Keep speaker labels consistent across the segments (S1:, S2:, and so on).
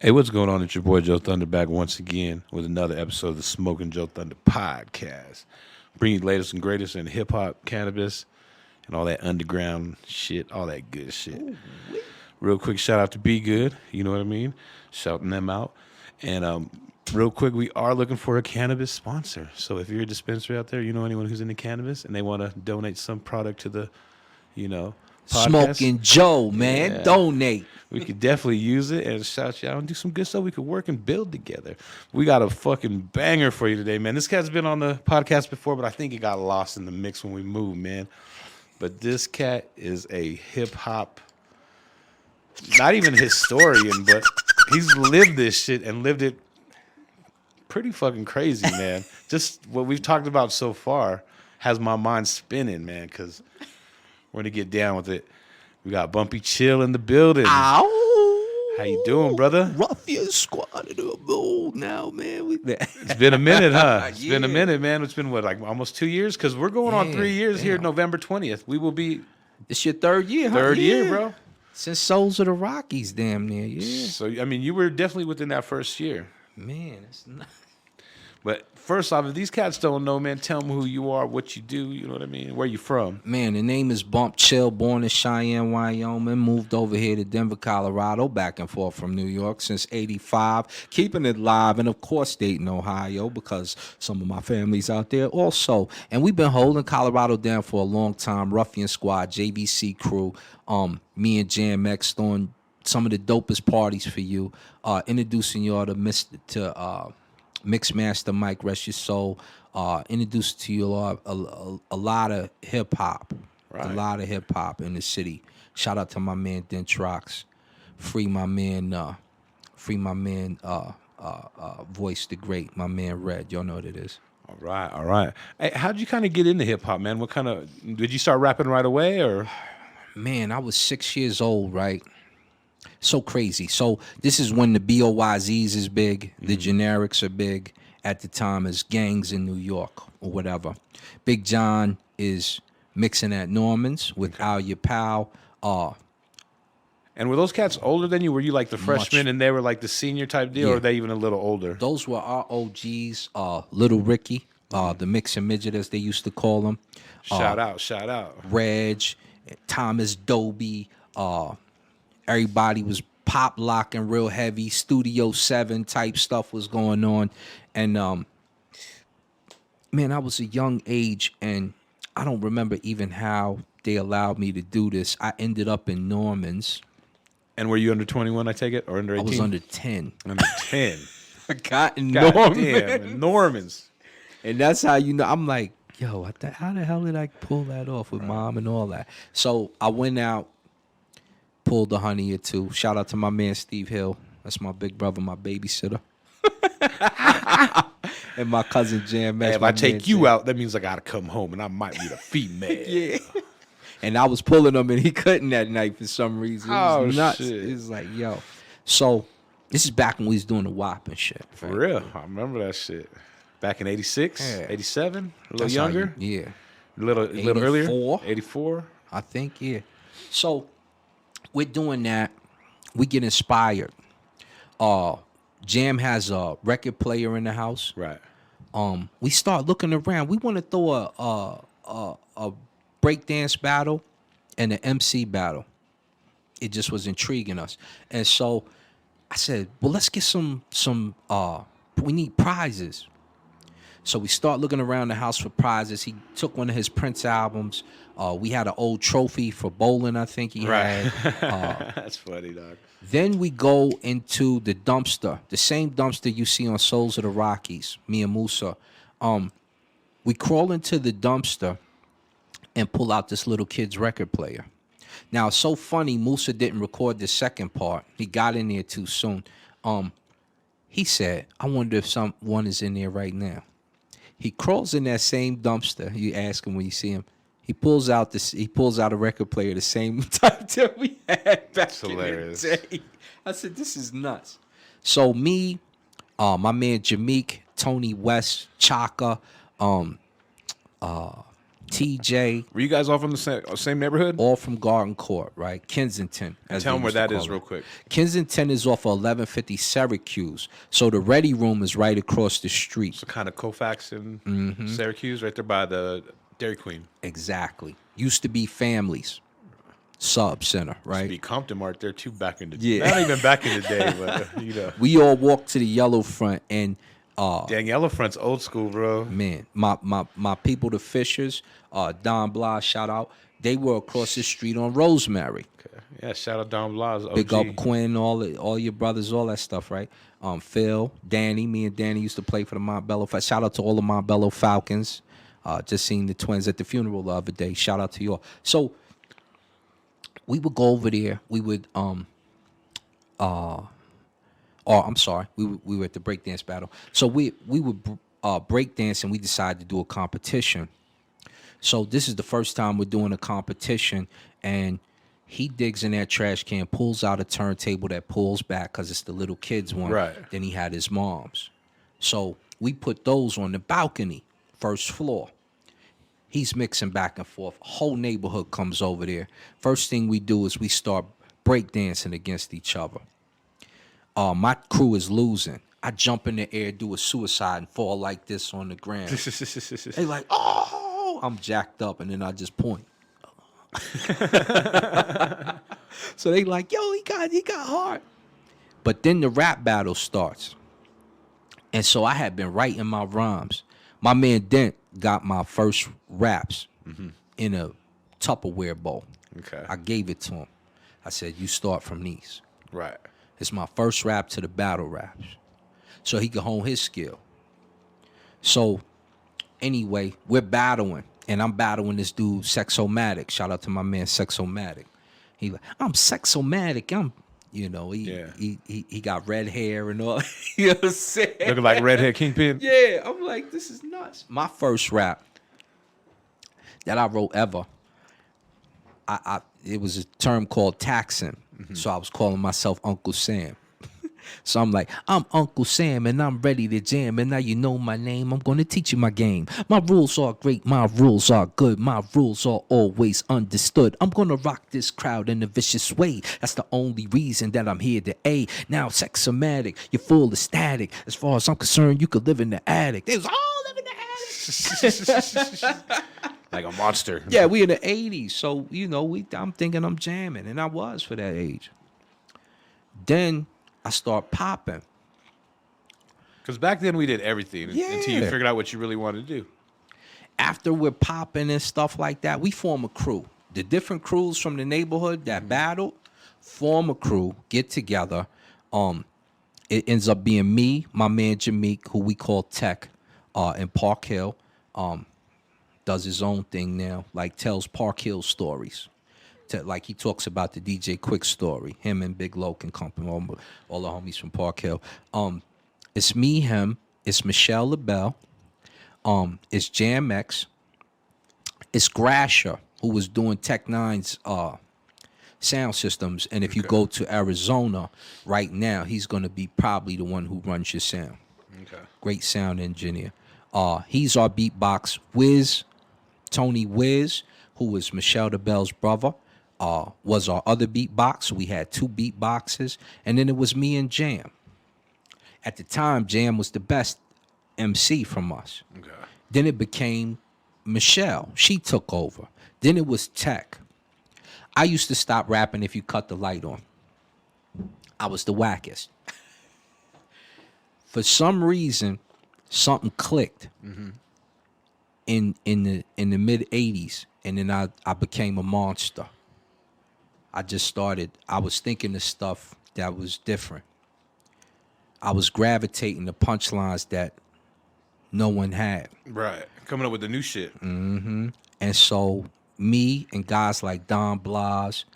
S1: Hey, what's going on? It's your boy JoeThunder back once again with another episode of the Smoking JoeThunder podcast. Bring you the latest and greatest in hip hop, cannabis, and all that underground shit, all that good shit. Real quick shout out to Be Good, you know what I mean? Shouting them out. And real quick, we are looking for a cannabis sponsor. So if you're a dispensary out there, you know anyone who's into cannabis and they want to donate some product to the, podcast.
S2: Smoking Joe, man.
S1: Yeah.
S2: Donate.
S1: We could definitely use it and shout you out and do some good stuff. We could work and build together. We got a fucking banger for you today, man. This cat's been on the podcast before, but I think it got lost in the mix when we moved, man. But this cat is a hip hop, not even historian, but he's lived this shit and lived it pretty fucking crazy, man. Just what we've talked about so far has my mind spinning, man, because we're going to get down with it. We got Bumpy Chill in the building.
S2: Ow.
S1: How you doing, brother?
S2: Ruffian squad in the mood now, man.
S1: It's been a minute, huh? It's been a
S2: Yeah.
S1: minute, man. It's been, what, like almost 2 years? Because we're going on 3 years here,
S2: damn.
S1: November 20th. We will be
S2: It's your third year, huh?
S1: third year,
S2: Yeah.
S1: bro.
S2: Since Souls of the Rockies, damn near, yeah.
S1: So, I mean, you were definitely within that first year.
S2: Man, it's not.
S1: But first off, if these cats don't know, man, tell them who you are, what you do, you know what I mean? Where you from?
S2: Man, the name is Bump Chill, born in Cheyenne, Wyoming, moved over here to Denver, Colorado, back and forth from New York since 85, keeping it live, and of course Dayton, Ohio, because some of my family's out there also. And we've been holding Colorado down for a long time, Ruffian Squad, JVC crew, me and Jam X throwing some of the dopest parties for you, introducing y'all to Mixmaster Mike, rest your soul. Introduced to you a lot of hip hop,
S1: Right.
S2: a lot of hip hop in the city. Shout out to my man Dentrox, free my man, Voice the Great, my man Red. Y'all know what it is.
S1: All right, all right. Hey, how'd you kind of get into hip hop, man? What kind of, did you start rapping right away or?
S2: Man, I was 6 years old, right? So crazy. So this is when the BOYZs is big, the generics are big at the time as gangs in New York or whatever. Big John is mixing at Norman's with Al Your Pal.
S1: And were those cats older than you? Were you like the freshman and they were like the senior type deal, or
S2: Yeah.
S1: are they even a little older?
S2: Those were our OGs, Little Ricky, the mixing midget as they used to call him.
S1: Shout out.
S2: Reg, Thomas Doby, everybody was pop locking real heavy, Studio 7 type stuff was going on. And man, I was a young age and I don't remember even how they allowed me to do this. I ended up in Norman's.
S1: And were you under 21, I take it, or under 18?
S2: I was under 10.
S1: Under 10.
S2: I got in
S1: God
S2: Norman.
S1: damn, Normans.
S2: And that's how you know. I'm like, yo, how the hell did I pull that off with mom and all that? So I went out, pulled a honey or two. Shout out to my man Steve Hill. That's my big brother, my babysitter. And my cousin Jam.
S1: Hey, if I take you out, that means I gotta come home, and I might meet a female.
S2: Yeah. And I was pulling him, and he couldn't that night for some reason. It was nuts.
S1: Shit.
S2: It was like, yo. So this is back when we was doing the WAP and shit.
S1: For real, I remember that shit. Back in 86,
S2: Yeah.
S1: 87, a little
S2: That's how
S1: younger,
S2: yeah.
S1: a little earlier.
S2: 84.
S1: 84.
S2: I think, yeah. So we're doing that. We get inspired. Jam has a record player in the house.
S1: Right.
S2: We start looking around. We want to throw a breakdance battle and an MC battle. It just was intriguing us. And so I said, well, let's get some we need prizes. So we start looking around the house for prizes. He took one of his Prince albums. We had an old trophy for bowling, I think he
S1: Right.
S2: had.
S1: That's funny, dog.
S2: Then we go into the dumpster, the same dumpster you see on Souls of the Rockies, me and Musa. We crawl into the dumpster and pull out this little kid's record player. Now, it's so funny, Musa didn't record the second part. He got in there too soon. He said, I wonder if someone is in there right now. He crawls in that same dumpster. You ask him when you see him. He pulls out a record player, the same type that we had back
S1: hilarious.
S2: in the day. I said, this is nuts. So me, my man Jameek, Tony West, Chaka, TJ,
S1: Were you guys all from the same neighborhood?
S2: all from Garden Court, right? Kensington.
S1: And
S2: as
S1: tell
S2: they
S1: them where
S2: used to
S1: that
S2: call
S1: is
S2: it.
S1: real quick.
S2: Kensington is off of 1150 Syracuse. So the Ready Room is right across the street.
S1: So kind of Colfax and Syracuse, right there by the Dairy Queen.
S2: Exactly. Used to be Families. Sub Center,
S1: Used to
S2: right?
S1: be Compton Mart there too back in the
S2: Yeah.
S1: Not even back in the day, but you know.
S2: We all walked to the Yellow Front, and
S1: Dang, Yellow Front's old school, bro.
S2: man, my people, the Fishers, Don Blas, shout out. They were across the street on Rosemary.
S1: Okay. Yeah, shout out Don Blas, OG.
S2: Big up Quinn, all your brothers, all that stuff, right? Phil, Danny, me and Danny used to play for the Montbello. Shout out to all the Montbello Falcons. Just seen the twins at the funeral the other day. Shout out to you all. So we would go over there. We would I'm sorry, we were at the breakdance battle. So we would breakdance, and we decided to do a competition. So this is the first time we're doing a competition, and he digs in that trash can, pulls out a turntable that pulls back because it's the little kids one.
S1: Right.
S2: Then he had his mom's. So we put those on the balcony, first floor. He's mixing back and forth. Whole neighborhood comes over there. First thing we do is we start breakdancing against each other. My crew is losing. I jump in the air, do a suicide, and fall like this on the ground. They like, oh, I'm jacked up, and then I just point. So they like, yo, he got hard. But then the rap battle starts. And so I had been writing my rhymes. My man Dent got my first raps in a Tupperware bowl.
S1: Okay.
S2: I gave it to him. I said, you start from these.
S1: Right.
S2: It's my first rap to the battle raps. So he could hone his skill. So anyway, we're battling. And I'm battling this dude, Sexomatic. Shout out to my man, Sexomatic. He like, I'm Sexomatic. I'm, you know, he got red hair and all. You know what I'm saying?
S1: Looking like redhead kingpin.
S2: Yeah, I'm like, this is nuts. My first rap that I wrote ever, it was a term called taxing. So I was calling myself Uncle Sam. So I'm like, I'm Uncle Sam and I'm ready to jam. And now you know my name, I'm going to teach you my game. My rules are great, my rules are good. My rules are always understood. I'm going to rock this crowd in a vicious way. That's the only reason that I'm here to A. Now, Sexomatic, you're full of static. As far as I'm concerned, you could live in the attic. They was all living in the attic.
S1: Like a monster.
S2: Yeah, we in the 80s. So, you know, I'm thinking I'm jamming. And I was for that age. Then I start popping.
S1: Because back then we did everything until you
S2: Yeah.
S1: figured out what you really wanted to do.
S2: After we're popping and stuff like that, we form a crew. The different crews from the neighborhood that battled form a crew, get together. It ends up being me, my man Jameek, who we call Tech, in Park Hill. Does his own thing now, like tells Park Hill stories. Like he talks about the DJ Quick story, him and Big Loke and company, all the homies from Park Hill. It's me, him, it's Michelle LaBelle, it's Jam X, it's Grasher, who was doing Tech Nine's sound systems. And if you go to Arizona right now, he's gonna be probably the one who runs your sound.
S1: Okay.
S2: Great sound engineer. He's our beatbox. Tony Wiz, who was Michelle LaBelle's brother, was our other beatbox. We had two beatboxes, and then it was me and Jam. At the time, Jam was the best MC from us.
S1: Okay.
S2: Then it became Michelle. She took over. Then it was Tech. I used to stop rapping if you cut the light on. I was the wackest. For some reason, something clicked in the mid 80s, and then I became a monster. I was thinking of stuff that was different. I was gravitating to punchlines that no one had.
S1: Right. Coming up with the new shit.
S2: And so me and guys like Don Blas,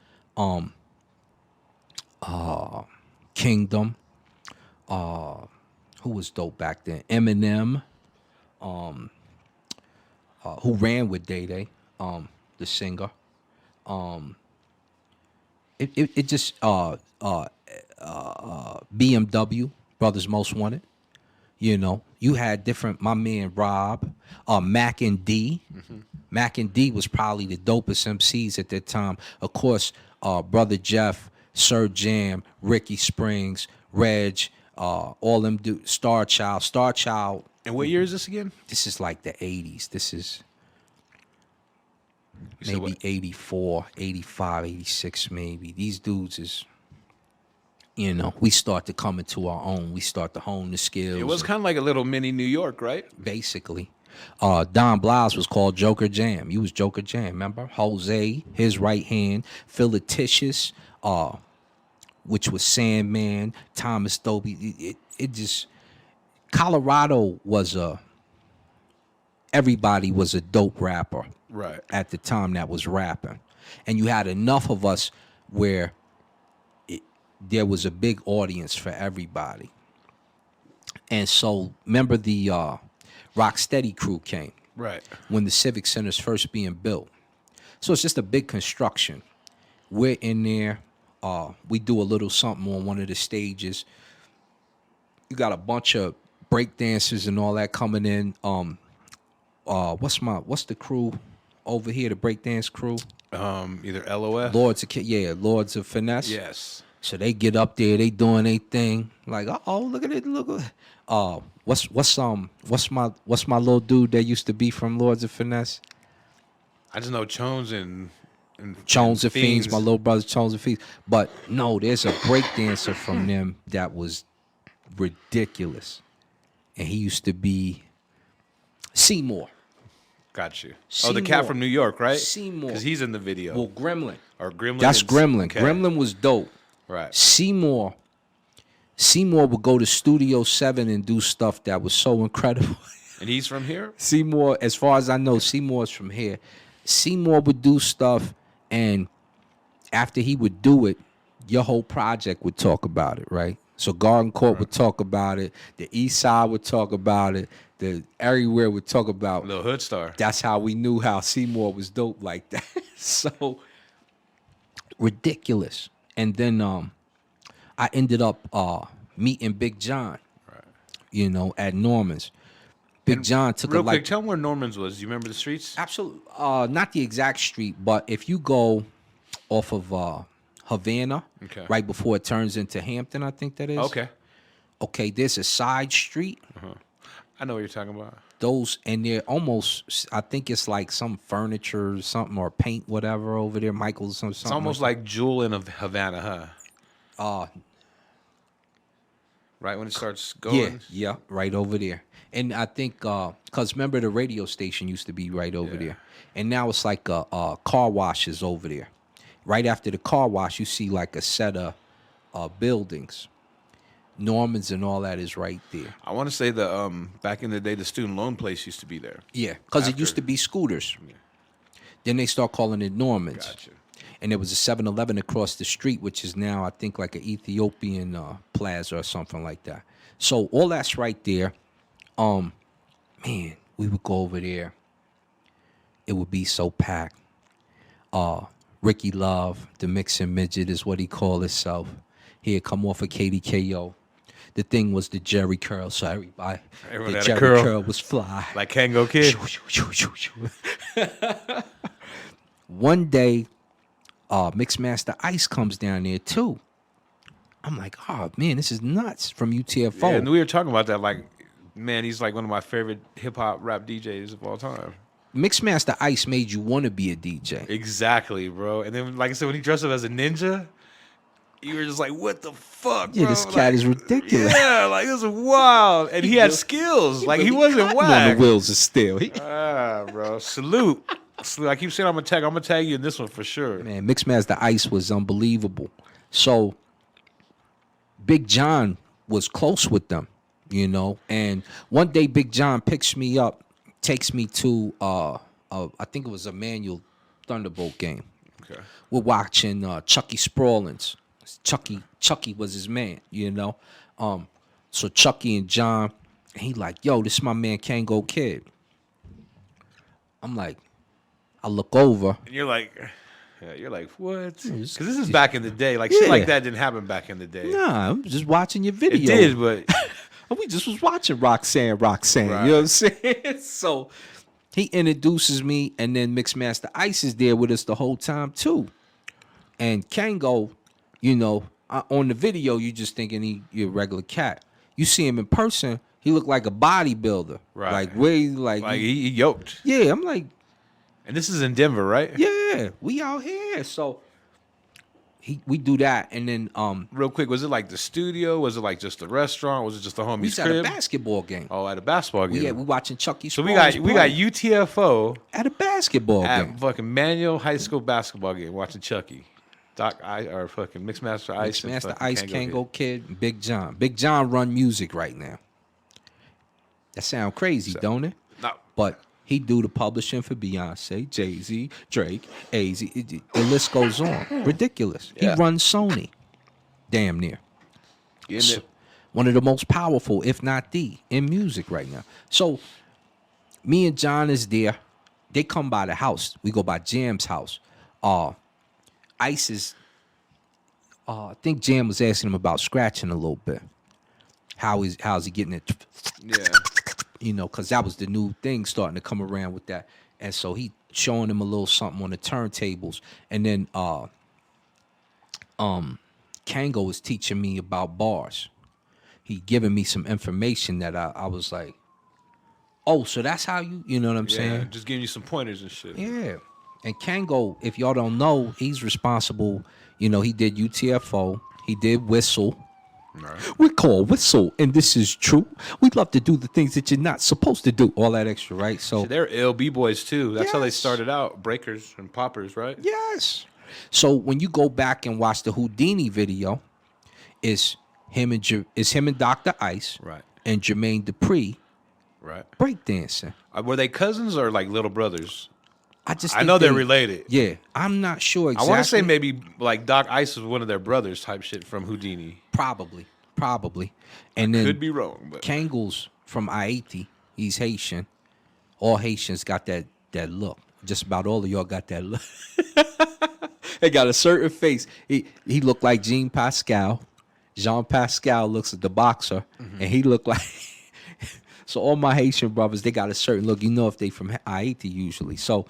S2: Kingdom, who was dope back then? Eminem, who ran with Day Day, the singer. It just BMW, Brothers Most Wanted. You know, you had different. My man Rob, Mac and D, Mac and D was probably the dopest MCs at that time. Of course, Brother Jeff, Sir Jam, Ricky Springs, Reg, all them Star Child. Star Child.
S1: And what year is this again?
S2: This is like the 80s. This is
S1: You said
S2: maybe
S1: what?
S2: 84, 85, 86 maybe. These dudes is, you know, we start to come into our own. We start to hone the skills.
S1: It was kind of like a little mini New York, right?
S2: Basically. Don Blas was called Joker Jam. You was Joker Jam, remember? Jose, his right hand, Philatitious, which was Sandman, Thomas Dolby. It just, Colorado was everybody was a dope rapper
S1: Right.
S2: at the time that was rapping. And you had enough of us where there was a big audience for everybody. And so, remember the Rocksteady crew came
S1: Right.
S2: when the Civic Center's first being built. So it's just a big construction. We're in there. We do a little something on one of the stages. You got a bunch of break dancers and all that coming in. What's the crew over here? The breakdance crew.
S1: Either LOF.
S2: Lords of Finesse.
S1: Yes.
S2: So they get up there, they doing their thing. Like, look at it, look. What's my little dude that used to be from Lords of Finesse?
S1: I just know Chones and
S2: Chones and Fiends, my little brother Chones and Fiends. But no, there's a breakdancer from them that was ridiculous. And he used to be Seymour.
S1: Got you.
S2: Seymour.
S1: Oh, the cat from New York, right?
S2: Seymour.
S1: Because he's in the video.
S2: Well, Gremlin.
S1: Or Gremlin.
S2: That's
S1: is-
S2: Gremlin.
S1: okay.
S2: Gremlin was dope.
S1: Right.
S2: Seymour would go to Studio 7 and do stuff that was so incredible.
S1: And he's from here?
S2: Seymour, as far as I know, Seymour's from here. Seymour would do stuff, and after he would do it, your whole project would talk about it, right? So Garden Court would talk about it. The East Side would talk about it. The everywhere would talk about it.
S1: Little hood star.
S2: That's how we knew how Seymour was dope like that. So ridiculous. And then I ended up meeting Big John, you know, at Norman's. Big John took
S1: Real
S2: a like
S1: quick, tell him where Norman's was. Do you remember the streets?
S2: absolutely not the exact street, but if you go off of Havana,
S1: Okay.
S2: right before it turns into Hampton, I think that is. Okay, there's a side street.
S1: I know what you're talking about.
S2: Those, and they're almost, I think it's like some furniture or something, or paint, whatever over there, Michael's or something.
S1: It's almost like Jewel in Havana, huh? Right when it starts going?
S2: Yeah, right over there. And I think, because remember the radio station used to be right over
S1: Yeah.
S2: there. And now it's like a car wash is over there. Right after the car wash, you see like a set of buildings. Norman's and all that is right there.
S1: I want to say the back in the day, the student loan place used to be there.
S2: Yeah, because it
S1: After-
S2: used to be Scooters. Then they start calling it Norman's.
S1: Gotcha.
S2: And there was a 7-Eleven across the street, which is now, I think, like an Ethiopian plaza or something like that. So all that's right there. Man, we would go over there. It would be so packed. Ricky Love, the Mixing Midget is what he called himself. He'd come off of KDKO. The thing was the Jerry curl, so everybody,
S1: Everyone
S2: the
S1: had a
S2: Jerry
S1: curl.
S2: curl was fly.
S1: Like Kango Kid.
S2: One day, Mixmaster Ice comes down there too. I'm like, oh man, this is nuts from UTFO.
S1: Yeah, and we were talking about that. Like, man, he's like one of my favorite hip hop rap DJs of all time.
S2: Mixmaster Ice made you want to be a DJ.
S1: Exactly, bro. And then, like I said, when he dressed up as a ninja, you were just like, what the fuck,
S2: Yeah,
S1: bro?
S2: this cat
S1: Like,
S2: is ridiculous.
S1: Yeah, like, this is wild. And he had skills. Like, he wasn't
S2: On the
S1: whack.
S2: wheels of steel.
S1: Bro. Salute. I keep saying I'm gonna tag you in this one for sure.
S2: Man, Mixmaster Ice was unbelievable. So Big John was close with them, you know. And one day Big John picks me up, takes me to I think it was a Manual Thunderbolt game.
S1: Okay.
S2: We're watching Chucky Sprawlins. Chucky was his man, you know. So Chucky and John, and he like, yo, this is my man Kango Kid. I'm like, I look over.
S1: And you're like, what? Because this is back in the day. Like, shit
S2: Yeah.
S1: like that didn't happen back in the day.
S2: Nah, I'm just watching your video.
S1: It did, but
S2: We just was watching Roxanne,
S1: Right.
S2: you know what I'm saying? So He introduces me, and then Mixmaster Ice is there with us the whole time too. And Kango, on the video, you just thinking he a regular cat. You see him in person, he look like a bodybuilder.
S1: Right.
S2: Like way like
S1: he yoked.
S2: yeah, I'm like,
S1: And this is in Denver, right?
S2: yeah, we out here. So we do that, and then
S1: Real quick, was it like the studio? Was it like just the restaurant? Was it just the
S2: we
S1: homie's
S2: was at a
S1: crib?
S2: basketball game.
S1: Oh, at a basketball game.
S2: Yeah, we watching Chucky.
S1: So we got UTFO
S2: at a basketball game.
S1: at fucking Manual High School basketball game watching Chucky. Or fucking Mixmaster Ice.
S2: Mixmaster
S1: and
S2: Ice,
S1: fucking
S2: Kango Kid, and Big John. Big John run music right now. That sound crazy, don't it?
S1: No.
S2: But he do the publishing for Beyonce, Jay-Z, Drake, AZ. The list goes on. Ridiculous.
S1: Yeah.
S2: He runs Sony. Damn near.
S1: Getting it.
S2: One of the most powerful, if not the, in music right now. So me and John is there. They come by the house. We go by Jam's house. Ice is, I think Jam was asking him about scratching a little bit. How's he getting it?
S1: Yeah.
S2: Because that was the new thing starting to come around with that. And so he showing him a little something on the turntables. And then Kango was teaching me about bars. He giving me some information that I was like, oh, so that's how you know what I'm saying?
S1: Just giving you some pointers and shit.
S2: Yeah. And Kango, if y'all don't know, he's responsible. He did UTFO. He did Whistle.
S1: Right.
S2: We call Whistle, and this is true. We love to do the things that you're not supposed to do. All that extra, right? So
S1: They're ill B-boys too. That's how they
S2: Yes.
S1: started out. Breakers and poppers, right?
S2: yes. So when you go back and watch the Houdini video, it's him and Dr. Ice
S1: Right.
S2: and Jermaine Dupri
S1: Right.
S2: breakdancing.
S1: Were they cousins or like little brothers?
S2: I
S1: I know they're related.
S2: Yeah, I'm not sure exactly.
S1: I want to say maybe like Doc Ice was one of their brothers type shit from Houdini.
S2: probably. And then
S1: Could be wrong, but
S2: Kangles from Haiti. He's Haitian. All Haitians got that look. Just about all of y'all got that look. They got a certain face. He looked like Jean Pascal. Jean Pascal looks at the boxer, and he looked like. So all my Haitian brothers, they got a certain look. If they from Haiti usually. So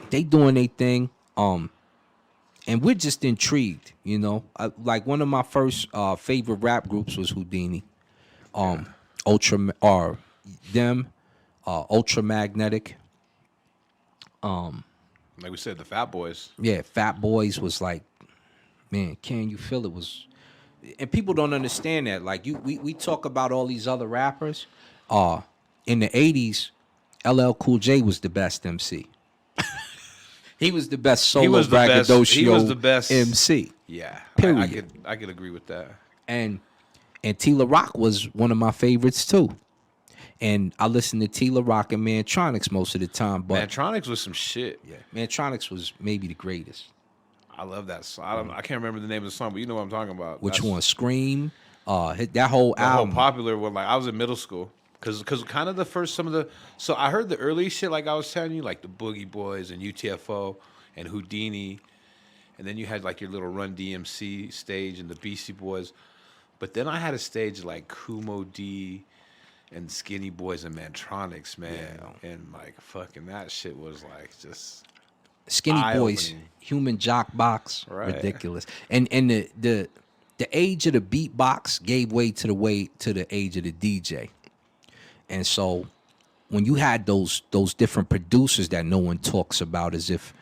S2: they doing their thing. And we're just intrigued, like one of my first favorite rap groups was Houdini, Ultramagnetic.
S1: like we said, the Fat Boys.
S2: Yeah, Fat Boys was like, man, can you feel it was, and people don't understand that. Like we talk about all these other rappers. In the 80s, LL Cool J was the best MC. He was the best solo braggadocio
S1: He was the best
S2: MC.
S1: Yeah,
S2: Period.
S1: I could agree with that.
S2: And Tila Rock was one of my favorites too. And I listened to Tila Rock and Mantronics most of the time. But
S1: Mantronics was some shit.
S2: yeah, Mantronics was maybe the greatest.
S1: I love that song. I can't remember the name of the song, but you know what I'm talking about.
S2: Which one? Scream. That whole
S1: The whole
S2: album.
S1: popular one. Like I was in middle school. Cause kind of the first so I heard the early shit like I was telling you, like the Boogie Boys and UTFO and Houdini, and then you had like your little Run DMC stage and the Beastie Boys, but then I had a stage like Kumo D and Skinny Boys and Mantronics, man, and like fucking that shit was like just
S2: Skinny Boys,
S1: eye-opening.
S2: Human Jock Box,
S1: Right.
S2: ridiculous. And the age of the beatbox gave way to the age of the DJ. And so when you had those different producers that no one talks about, as if,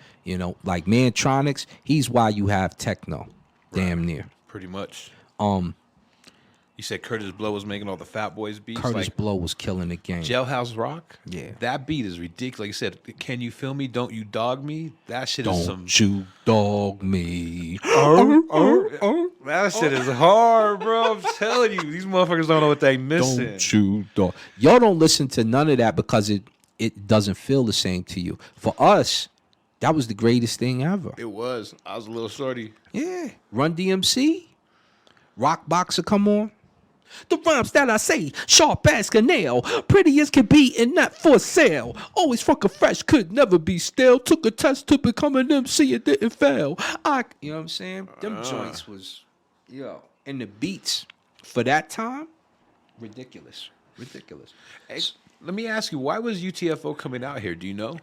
S2: like Mantronics, he's why you have techno, damn near.
S1: pretty much. You said Curtis Blow was making all the Fat Boys beats.
S2: Curtis
S1: like
S2: Blow was killing the game.
S1: Jailhouse Rock.
S2: Yeah.
S1: that beat is ridiculous. Like you said, Can You Feel Me? Don't You Dog Me? That shit is some.
S2: Don't you dog me.
S1: That shit is hard, bro. I'm telling you, these motherfuckers don't know what they missing.
S2: Don't you dog. Y'all don't listen to none of that because it doesn't feel the same to you. For us, that was the greatest thing ever.
S1: It was. I was a little shorty.
S2: Yeah. Run DMC. Rock Boxer come on. The rhymes that I say, sharp as canal, pretty as can be and not for sale. Always fucking fresh, could never be stale. Took a test to become an MC and didn't fail. You know what I'm saying? Them joints was, and the beats for that time, ridiculous. Ridiculous.
S1: Hey, let me ask you, why was UTFO coming out here? Do you know?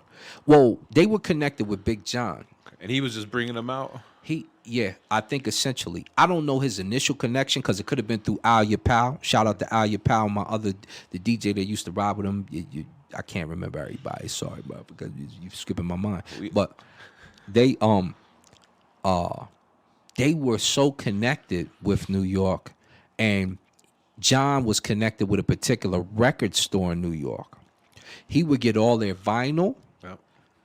S2: Well, they were connected with Big John.
S1: And he was just bringing them out?
S2: Yeah, I think essentially. I don't know his initial connection because it could have been through Al Yapal. Shout out to Al Yapal, the DJ that used to ride with him. I can't remember everybody. Sorry, bro, because you're skipping my mind. But they were so connected with New York, and John was connected with a particular record store in New York. He would get all their vinyl,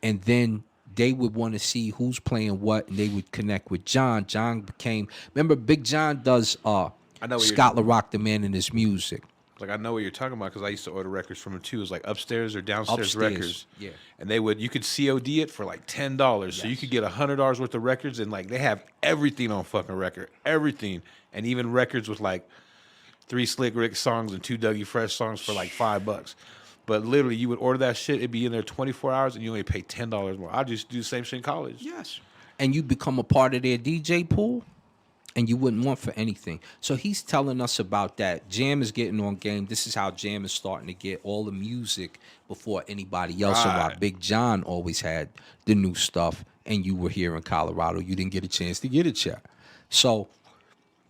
S2: and then they would want to see who's playing what, and they would connect with John. John became, remember, Big John does Scott LaRock, the man in his music.
S1: Like, I know what you're talking about because I used to order records from him too. It was like upstairs or downstairs records.
S2: Yeah.
S1: And you could COD it for like $10. Yes. So you could get $100 worth of records, and like they have everything on fucking record. Everything. And even records with like 3 Slick Rick songs and 2 Dougie Fresh songs for like $5. But literally, you would order that shit. It'd be in there 24 hours, and you only pay $10 more. I just do the same shit in college.
S2: Yes. And you become a part of their DJ pool, and you wouldn't want for anything. So he's telling us about that. Jam is getting on game. This is how Jam is starting to get all the music before anybody else arrived. Big John always had the new stuff, and you were here in Colorado. You didn't get a chance to get it yet. So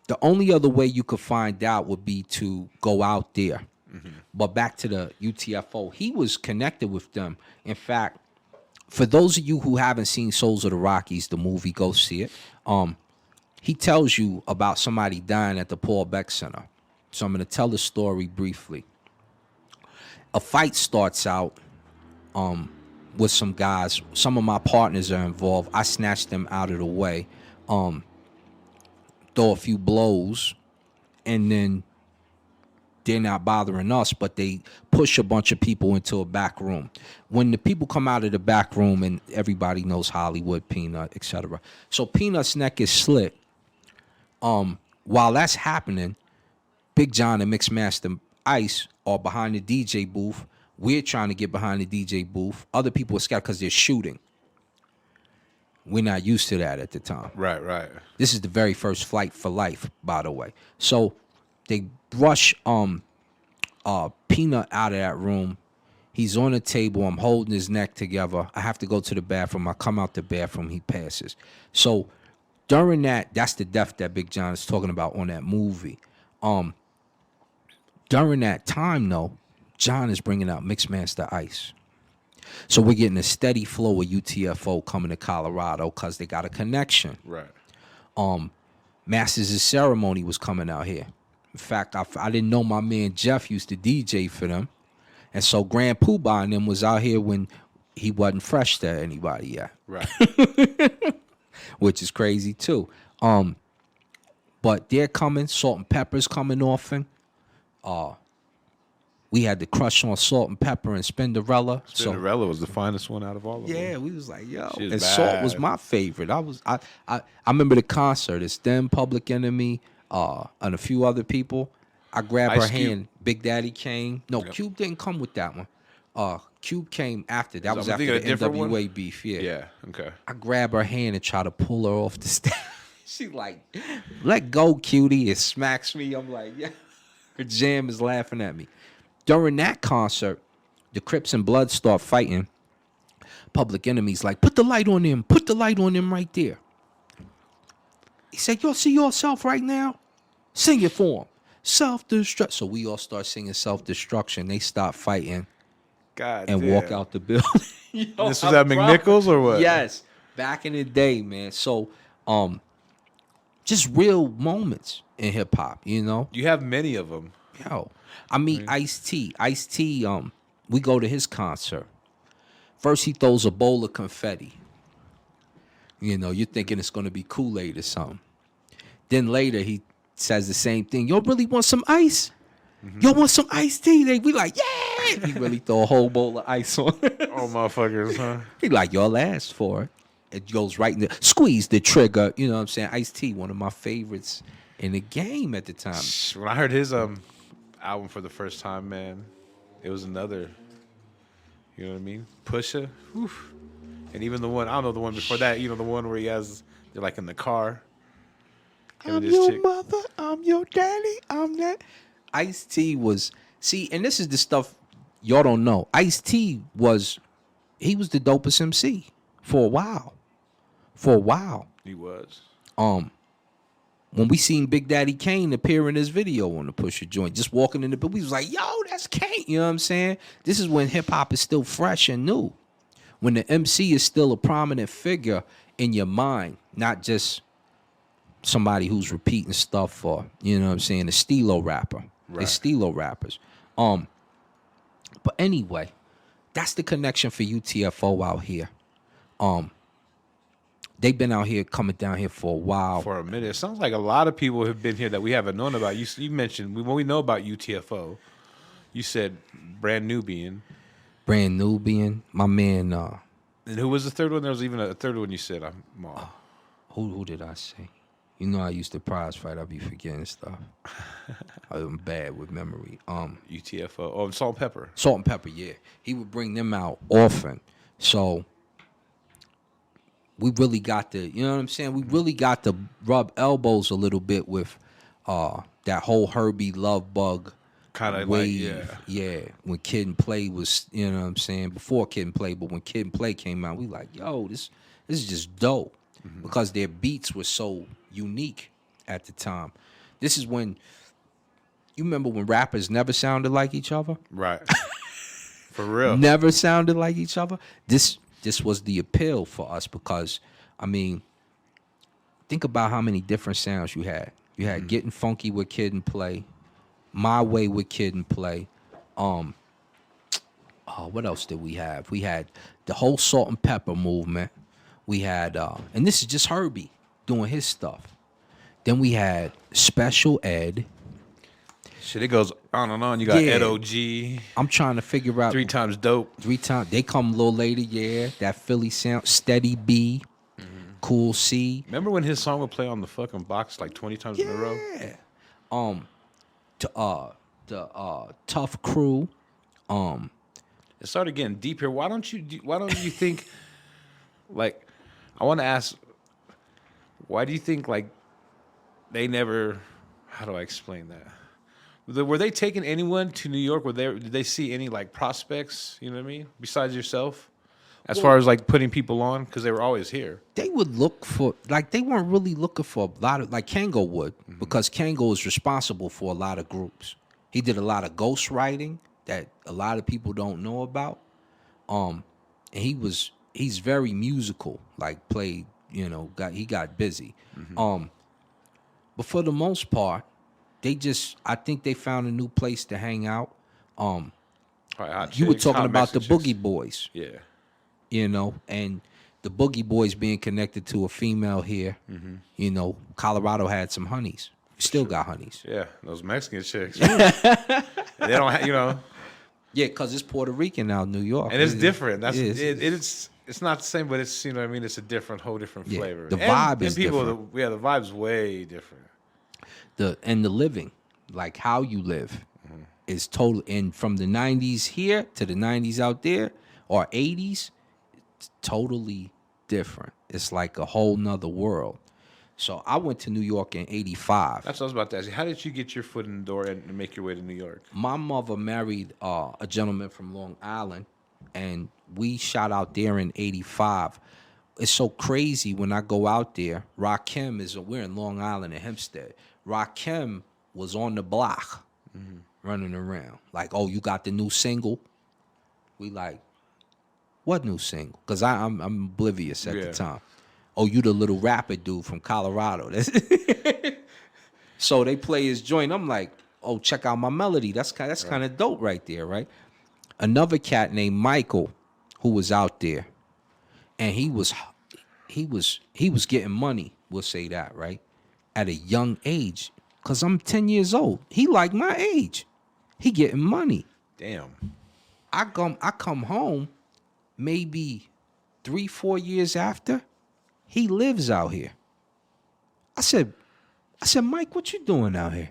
S2: the only other way you could find out would be to go out there. Mm-hmm. But back to the UTFO, he was connected with them. In fact, for those of you who haven't seen Souls of the Rockies, the movie, go see it. He tells you about somebody dying at the Paul Beck Center. So I'm going to tell the story briefly. A fight starts out with some guys. Some of my partners are involved. I snatch them out of the way, throw a few blows, and then they're not bothering us, but they push a bunch of people into a back room. When the people come out of the back room, and everybody knows Hollywood, Peanut, etc. So Peanut's neck is slit. While that's happening, Big John and Mixmaster Ice are behind the DJ booth. We're trying to get behind the DJ booth. Other people are scattered because they're shooting. We're not used to that at the time.
S1: Right.
S2: This is the very first Flight for Life, by the way. So they rush Peanut out of that room. He's on the table. I'm holding his neck together. I have to go to the bathroom. I come out the bathroom. He passes. So during that's the death that Big John is talking about on that movie. During that time, though, John is bringing out Mixmaster Ice. So we're getting a steady flow of UTFO coming to Colorado because they got a connection.
S1: Right.
S2: Masters of Ceremony was coming out here. In fact, I didn't know my man Jeff used to DJ for them. And so Grand Poobah and them was out here when he wasn't fresh to anybody yet.
S1: Right.
S2: Which is crazy too. But they're coming. Salt and Pepper's coming often. We had the crush on Salt and Pepper and Spinderella.
S1: Spinderella was the finest one out of all of them.
S2: Yeah, we was like, yo. And
S1: bad.
S2: Salt was my favorite. I remember the concert. It's them, Public Enemy, and a few other people. I grabbed her hand. Big Daddy came. No, yep. Cube didn't come with that one. Cube came after. That was after the NWA beef. Yeah.
S1: Okay.
S2: I grab her hand and try to pull her off the stage. She like, let go, cutie. It smacks me. I'm like, yeah. Her jam is laughing at me. During that concert, the Crips and Bloods start fighting. Public Enemy's like, put the light on him. Put the light on him right there. He said, y'all see yourself right now? Sing it for him. Self-destruct. So we all start singing self-destruction. They stop fighting.
S1: God
S2: and
S1: damn.
S2: Walk out the building.
S1: This was at McNichols or what?
S2: Yes. Back in the day, man. So, just real moments in hip hop, you know?
S1: You have many of them.
S2: Yo. I mean, Ice-T. Ice-T, we go to his concert. First, he throws a bowl of confetti. You know, you're thinking it's going to be Kool-Aid or something. Then later, he says the same thing. Y'all really want some ice? Mm-hmm. Y'all want some iced tea? They be like, yeah! He really throw a whole bowl of ice on.
S1: Oh, motherfuckers, huh?
S2: He like, y'all asked for it. It goes right in the... Squeeze the trigger. You know what I'm saying? Ice-T, one of my favorites in the game at the time.
S1: When I heard his album for the first time, man, it was another... You know what I mean? Pusha. Whew. And even the one... I don't know, the one before that. You know, the one where he has... They're like in the car.
S2: I'm your mother. I'm your daddy. I'm that... Ice-T was See, and this is the stuff y'all don't know. Ice-T was the dopest MC for a while. For a while.
S1: He was.
S2: When we seen Big Daddy Kane appear in this video on the Pusha joint, just walking in the we was like, yo, that's Kane. You know what I'm saying? This is when hip hop is still fresh and new. When the MC is still a prominent figure in your mind, not just somebody who's repeating stuff for, you know what I'm saying, a stilo rapper. Right. They're stilo rappers. But anyway, that's the connection for UTFO out here. They've been out here, coming down here for a while.
S1: For a minute. It sounds like a lot of people have been here that we haven't known about. You mentioned, when we know about UTFO, you said Brand Nubian.
S2: Brand Nubian, my man.
S1: And who was the third one? There was even a third one you said. I'm off.
S2: Who did I say? You know I used to prize fight. I be forgetting stuff. I'm bad with memory.
S1: UTFO. Oh, Salt and Pepper.
S2: Salt and Pepper, yeah. He would bring them out often. So we really got to, you know what I'm saying? We really got to rub elbows a little bit with that whole Herbie Love Bug
S1: kind of
S2: wave.
S1: Like,
S2: yeah. When Kid and Play was, you know what I'm saying? Before Kid and Play, but when Kid and Play came out, we like, yo, this is just dope. Mm-hmm. Because their beats were so unique at the time. This is when, you remember when rappers never sounded like each other?
S1: Right. For real.
S2: Never sounded like each other. This was the appeal for us because, I mean, think about how many different sounds you had. You had Getting Funky with Kid and Play, My Way with Kid and Play. What else did we have? We had the whole Salt and Pepper movement. We had, and this is just Herbie doing his stuff. Then we had Special Ed.
S1: Shit, it goes on and on. You got Ed O.G.
S2: I'm trying to figure out.
S1: 3 Times Dope.
S2: 3 Times. They come a little later, yeah. That Philly sound. Steady B. Cool C.
S1: Remember when his song would play on the fucking box like 20 times in a row?
S2: Yeah. The Tough Crew.
S1: It started getting deep here. Why don't you think, like, I want to ask, why do you think, like, they never, how do I explain that? Were they taking anyone to New York? Did they see any, like, prospects, you know what I mean, besides yourself? As far as, like, putting people on? Because they were always here.
S2: They would look for, like, they weren't really looking for a lot of, like, Kango would, because Kango is responsible for a lot of groups. He did a lot of ghostwriting that a lot of people don't know about. And he's very musical, like, played, you know, he got busy. But for the most part, I think they found a new place to hang out. You were talking about the Boogie Boys.
S1: Yeah.
S2: You know, and the Boogie Boys being connected to a female here. You know, Colorado had some honeys. Still got honeys.
S1: Yeah, those Mexican chicks. They don't have, you know.
S2: Yeah, because it's Puerto Rican now, New York.
S1: And it's different. It's not the same, but it's, you know what I mean, it's a whole different flavor.
S2: The vibe is different.
S1: The vibe's way different.
S2: The living, like how you live, is total. And from the 90s here to the 90s out there, or 80s, it's totally different. It's like a whole nother world. So I went to New York in 85.
S1: That's what I was about to ask you. How did you get your foot in the door and make your way to New York?
S2: My mother married a gentleman from Long Island, and we shot out there in 85. It's so crazy when I go out there. Rakim we're in Long Island and Hempstead. Rakim was on the block running around. Like, oh, you got the new single? We like, what new single? Because I'm oblivious at the time. Oh, you the little rapper dude from Colorado. So they play his joint. I'm like, oh, check out my melody. That's kind of dope right there, right? Another cat named Michael, who was out there, and he was getting money. We'll say that, right? At a young age, cause I'm 10 years old. He like my age. He getting money.
S1: Damn.
S2: I come home, maybe 3-4 years after. He lives out here. I said, Mike, what you doing out here?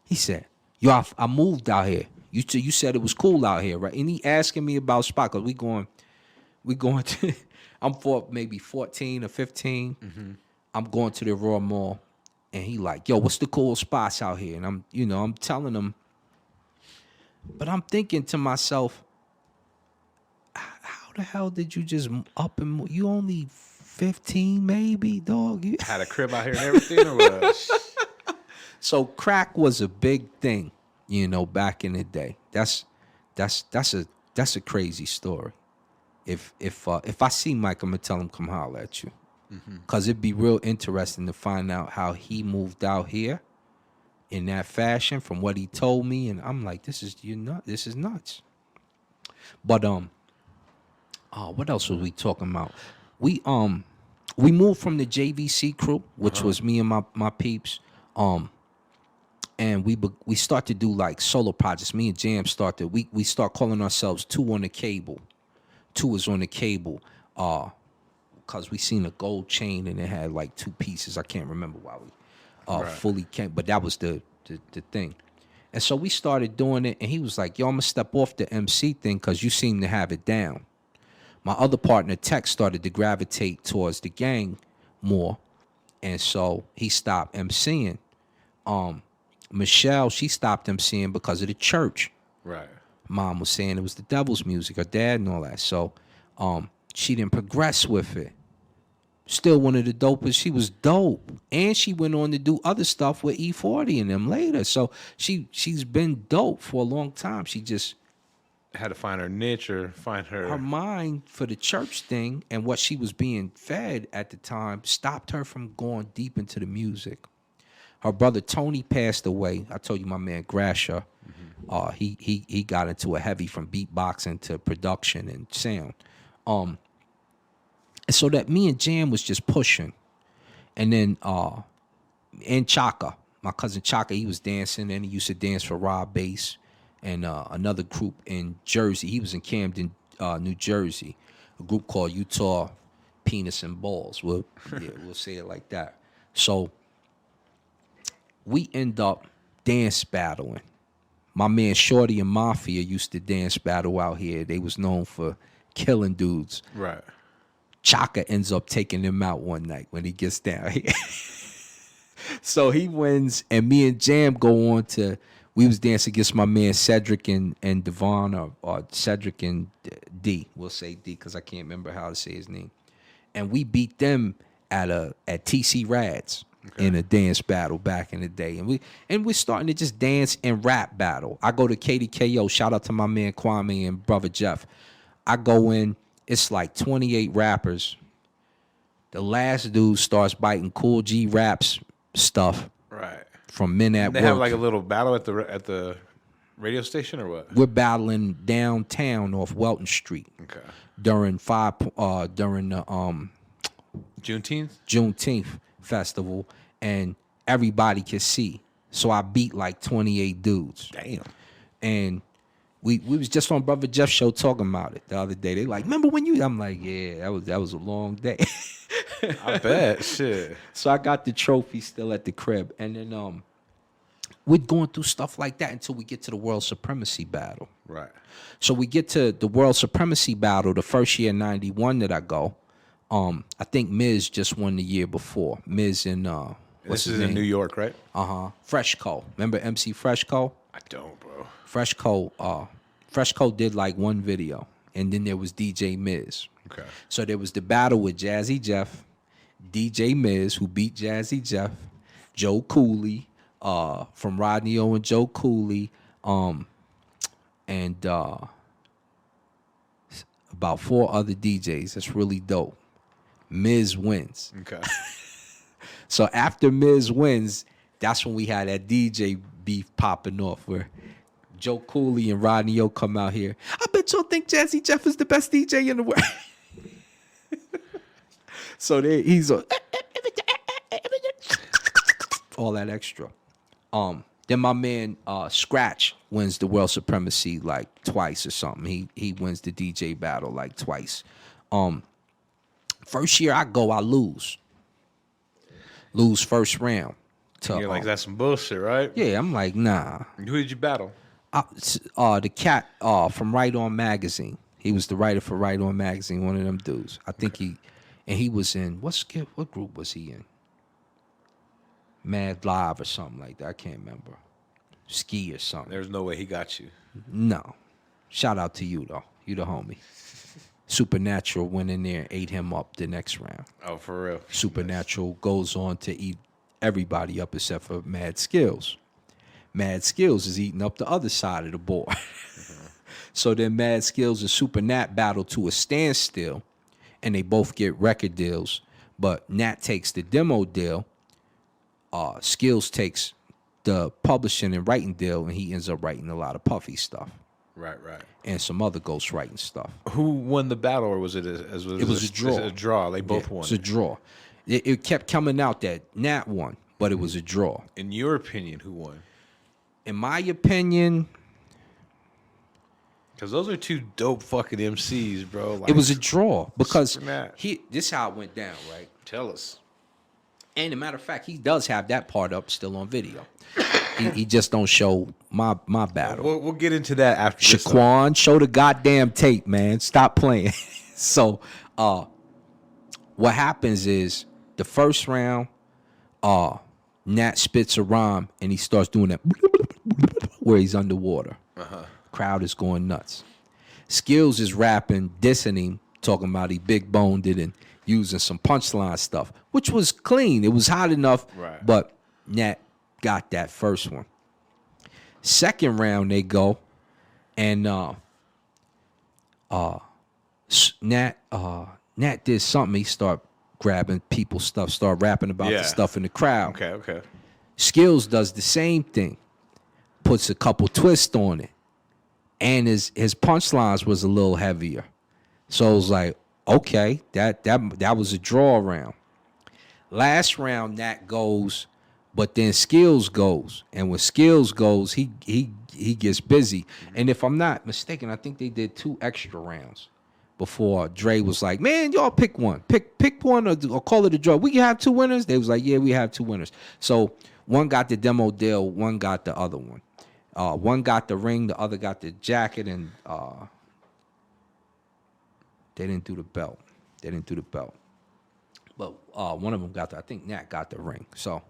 S2: He said, yo, I moved out here. You said it was cool out here, right? And he asking me about spot, cause we going to, I'm maybe 14 or 15. I'm going to the Raw Mall, and he like, yo, what's the cool spots out here? And I'm telling him, But I'm thinking to myself, how the hell did you just up and move? You only 15 maybe, dog.
S1: Had a crib out here and everything, or what?
S2: So crack was a big thing, back in the day. That's a crazy story. If I see Mike, I'm gonna tell him come holler at you, cause it'd be real interesting to find out how he moved out here in that fashion from what he told me, and I'm like, this is nuts. But what else was we talking about? We moved from the JVC crew, which was me and my peeps, and we start to do like solo projects. Me and Jam started. We start calling ourselves Two on the Cable. Two is on the cable, cause we seen a gold chain and it had like two pieces. I can't remember why we fully came, but that was the thing. And so we started doing it, and he was like, "Yo, I'm gonna step off the MC thing cause you seem to have it down." My other partner, Tech, started to gravitate towards the gang more, and so he stopped MCing. Michelle, she stopped MCing because of the church.
S1: Right.
S2: Mom was saying it was the devil's music, her dad and all that. So she didn't progress with it. Still one of the dopest. She was dope. And she went on to do other stuff with E40 and them later. So she's been dope for a long time. She just
S1: Had to find her niche or find
S2: her mind for the church thing and what she was being fed at the time stopped her from going deep into the music. Her brother Tony passed away. I told you my man Grasher. He got into a heavy from beatboxing to production and sound. And so that me and Jam was just pushing. And then and Chaka, my cousin Chaka, he was dancing and he used to dance for Rob Bass and another group in Jersey. He was in Camden, New Jersey, a group called Utah Penis and Balls. We'll say it like that. So we end up dance battling. My man Shorty and Mafia used to dance battle out here. They was known for killing dudes.
S1: Right.
S2: Chaka ends up taking them out one night when he gets down here. So he wins, and me and Jam go on to, we was dancing against my man Cedric and Devon, or Cedric and D. We'll say D because I can't remember how to say his name. And we beat them at TC Rads. Okay. In a dance battle back in the day. And we're starting to just dance and rap battle. I go to KDKO, shout out to my man Kwame and brother Jeff. I go in, it's like 28 rappers. The last dude starts biting Cool G Raps stuff.
S1: Right.
S2: From Men at Work.
S1: They have like a little battle at the radio station or what?
S2: We're battling downtown off Welton Street.
S1: Okay.
S2: During the Juneteenth festival, and everybody could see. So I beat like 28 dudes.
S1: Damn.
S2: And we was just on Brother Jeff's show talking about it the other day. They like, remember when you? I'm like, yeah, that was a long day.
S1: I bet. Shit.
S2: So I got the trophy still at the crib, and then we're going through stuff like that until we get to the World Supremacy Battle.
S1: Right.
S2: So we get to the World Supremacy Battle the first year, 91 that I go. I think Miz just won the year before. Miz and
S1: this is in New York, right?
S2: Freshco. Remember MC Freshco?
S1: I don't, bro.
S2: Freshco did like one video, and then there was DJ Miz.
S1: Okay.
S2: So there was the battle with Jazzy Jeff, DJ Miz, who beat Jazzy Jeff, Joe Cooley, from Rodney O and Joe Cooley, and about 4 other DJs. That's really dope. Miz wins.
S1: Okay.
S2: So after Miz wins, that's when we had that DJ beef popping off where Joe Cooley and Rodney O come out here. I bet y'all think Jazzy Jeff is the best DJ in the world. So he's all that extra. Then my man Scratch wins the World Supremacy like twice or something. He wins the DJ battle like twice. First year I go, I lose. Lose first round.
S1: You're like, that's some bullshit, right?
S2: Yeah, I'm like, nah.
S1: Who did you battle?
S2: The cat from Right On Magazine. He was the writer for Right On Magazine, one of them dudes. I think he was in, what group was he in? Mad Live or something like that. I can't remember. ski or something.
S1: There's no way he got you.
S2: No. Shout out to you, though. You the homie. Supernatural went in there and ate him up the next round.
S1: Oh, for real.
S2: Supernatural goes on to eat everybody up except for Mad Skills. Mad Skills is eating up the other side of the board. So then Mad Skills and Super Nat battle to a standstill, and they both get record deals. But Nat takes the demo deal. Skills takes the publishing and writing deal, and he ends up writing a lot of Puffy stuff.
S1: Right.
S2: And some other ghostwriting stuff.
S1: Who won the battle, or was it
S2: It was a draw.
S1: A draw. They both won.
S2: It was a draw. It kept coming out that Nat won, but it was a draw.
S1: In your opinion, who won?
S2: In my opinion,
S1: Because those are two dope fucking MCs, bro. Like,
S2: it was a draw because
S1: Super Nat.
S2: this how it went down, right?
S1: Tell us.
S2: And a matter of fact, he does have that part up still on video. He just don't show my battle.
S1: We'll get into that after this.
S2: Shaquan, show the goddamn tape, man. Stop playing. So, what happens is the first round, Nat spits a rhyme and he starts doing that where he's underwater. Crowd is going nuts. Skills is rapping, dissing him, talking about he big boned it and using some punchline stuff, which was clean. It was hot enough,
S1: right.
S2: But Nat got that first one. Second round they go, and Nat did something. He start grabbing people's stuff, start rapping about the stuff in the crowd.
S1: Okay.
S2: Skills does the same thing, puts a couple twists on it, and his punchlines was a little heavier. So it was like, okay, that was a draw round. Last round, Nat goes, but then Skills goes, and when Skills goes, he gets busy. And if I'm not mistaken, I think they did 2 extra rounds before Dre was like, man, y'all pick one, pick one, or call it a draw. We can have 2 winners. They was like, yeah, we have 2 winners. So one got the demo deal, one got the other one. One got the ring, the other got the jacket, and they didn't do the belt. But one of them got I think Nat got the ring. So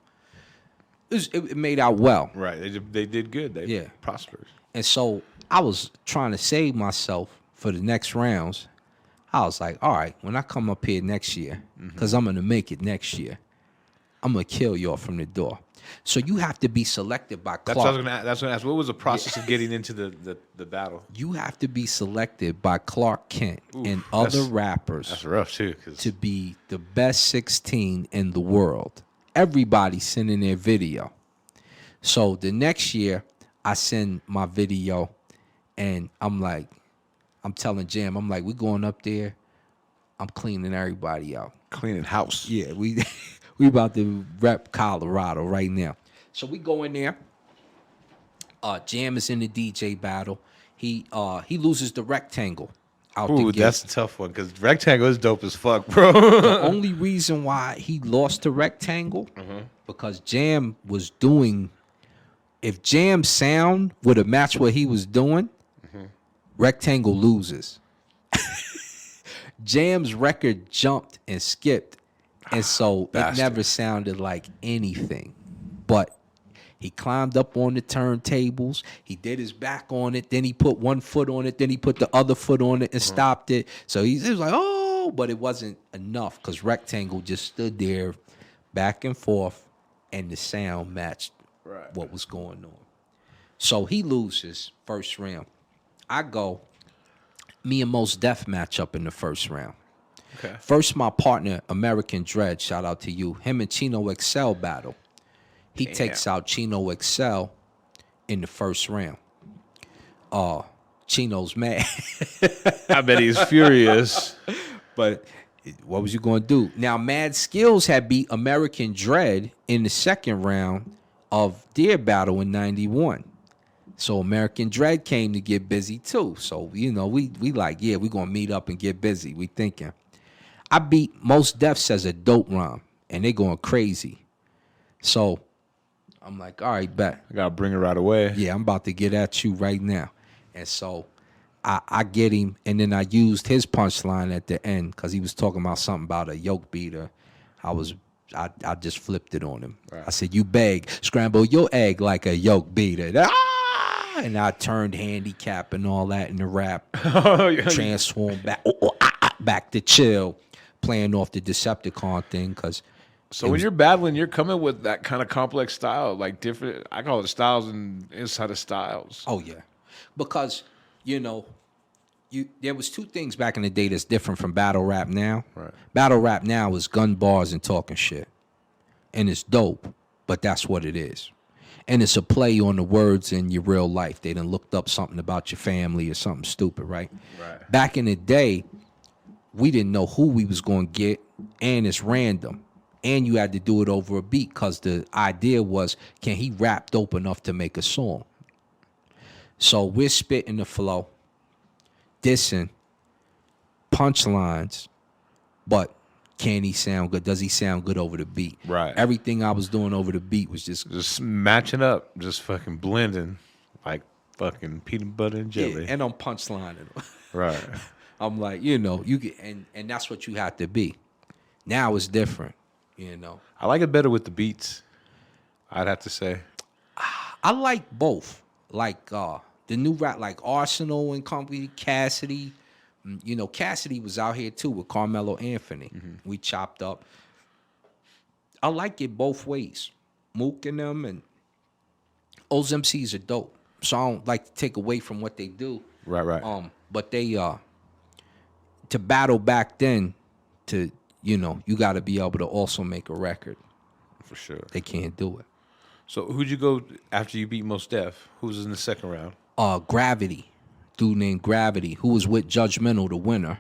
S2: it made out well.
S1: Right. They did good. They prospered.
S2: And so I was trying to save myself for the next rounds. I was like, all right, when I come up here next year, because I'm going to make it next year, I'm going to kill y'all from the door. So you have to be selected by Clark.
S1: That's what I was going to ask. What was the process of getting into the battle?
S2: You have to be selected by Clark Kent and other rappers.
S1: That's rough, too.
S2: To be the best 16 in the world. Everybody sending their video. So the next year, I send my video, and I'm telling Jam, I'm like, we going up there. I'm cleaning everybody out.
S1: Cleaning house.
S2: Yeah, we about to rep Colorado right now. So we go in there. Jam is in the DJ battle. He loses the rectangle out the gate.
S1: That's a tough one because rectangle is dope as fuck, bro.
S2: The only reason why he lost to rectangle because Jam was doing. If Jam's sound would have matched what he was doing, rectangle loses. Jam's record jumped and skipped. And so it never sounded like anything. But he climbed up on the turntables. He did his back on it. Then he put one foot on it. Then he put the other foot on it and stopped it. So he was like, oh, but it wasn't enough because Rectangle just stood there back and forth and the sound matched what was going on. So he loses first round. I go, me and Mos Def match up in the first round.
S1: Okay.
S2: First, my partner, American Dread, shout out to you. Him and Chino XL battle. He takes out Chino XL in the first round. Chino's mad.
S1: I bet he's furious.
S2: But what was you going to do? Now, Mad Skills had beat American Dread in the second round of their battle in 91. So American Dread came to get busy too. So, we like, yeah, we're going to meet up and get busy. We thinking. I beat Mos Def says a dope rhyme, and they going crazy. So I'm like, all right, bet.
S1: I got to bring it right away.
S2: Yeah, I'm about to get at you right now. And so I get him, and then I used his punchline at the end because he was talking about something about a yoke beater. I was I just flipped it on him.
S1: Right.
S2: I said, "You beg, scramble your egg like a yolk beater." Ah! And I turned handicap and all that in the rap. Transform back, back to chill, playing off the Decepticon thing because.
S1: So when you're battling, you're coming with that kind of complex style, like different. I call it styles and inside of styles.
S2: Oh yeah, because there was two things back in the day that's different from battle rap now.
S1: Right.
S2: Battle rap now is gun bars and talking shit, and it's dope, but that's what it is, and it's a play on the words in your real life. They done looked up something about your family or something stupid, right?
S1: Right.
S2: Back in the day, we didn't know who we was gonna get, and it's random. And you had to do it over a beat because the idea was, can he rap dope enough to make a song? So we're spitting the flow, dissing, punchlines, but can he sound good? Does he sound good over the beat?
S1: Right.
S2: Everything I was doing over the beat was just
S1: matching up, just fucking blending like fucking peanut butter and jelly.
S2: yeah, and I'm punchlining.
S1: Right.
S2: I'm like, you get and that's what you have to be. Now it's different.
S1: I like it better with the beats, I'd have to say.
S2: I like both. Like the new rap, like Arsenal and Company, Cassidy. Cassidy was out here too with Carmelo Anthony.
S1: Mm-hmm.
S2: We chopped up. I like it both ways. Mook and them and those MCs are dope. So I don't like to take away from what they do.
S1: Right.
S2: But they to battle back then to you got to be able to also make a record.
S1: For sure.
S2: They can't do it.
S1: So who'd you go after you beat Mos Def? Who was in the second round?
S2: Gravity. Dude named Gravity, who was with Judgmental, the winner.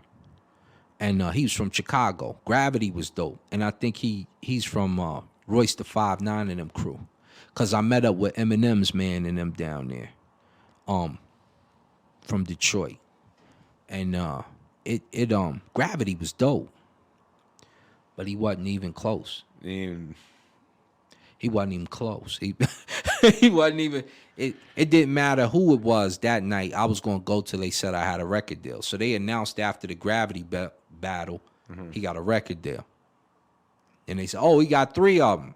S2: And he was from Chicago. Gravity was dope. And I think he's from Royce the 5'9" and them crew. Because I met up with Eminem's man and them down there. From Detroit. And Gravity was dope. But he wasn't even close. He wasn't even close. He wasn't even. It didn't matter who it was that night. I was going to go till they said I had a record deal. So they announced after the Gravity battle, he got a record deal. And they said, oh, he got 3 of them.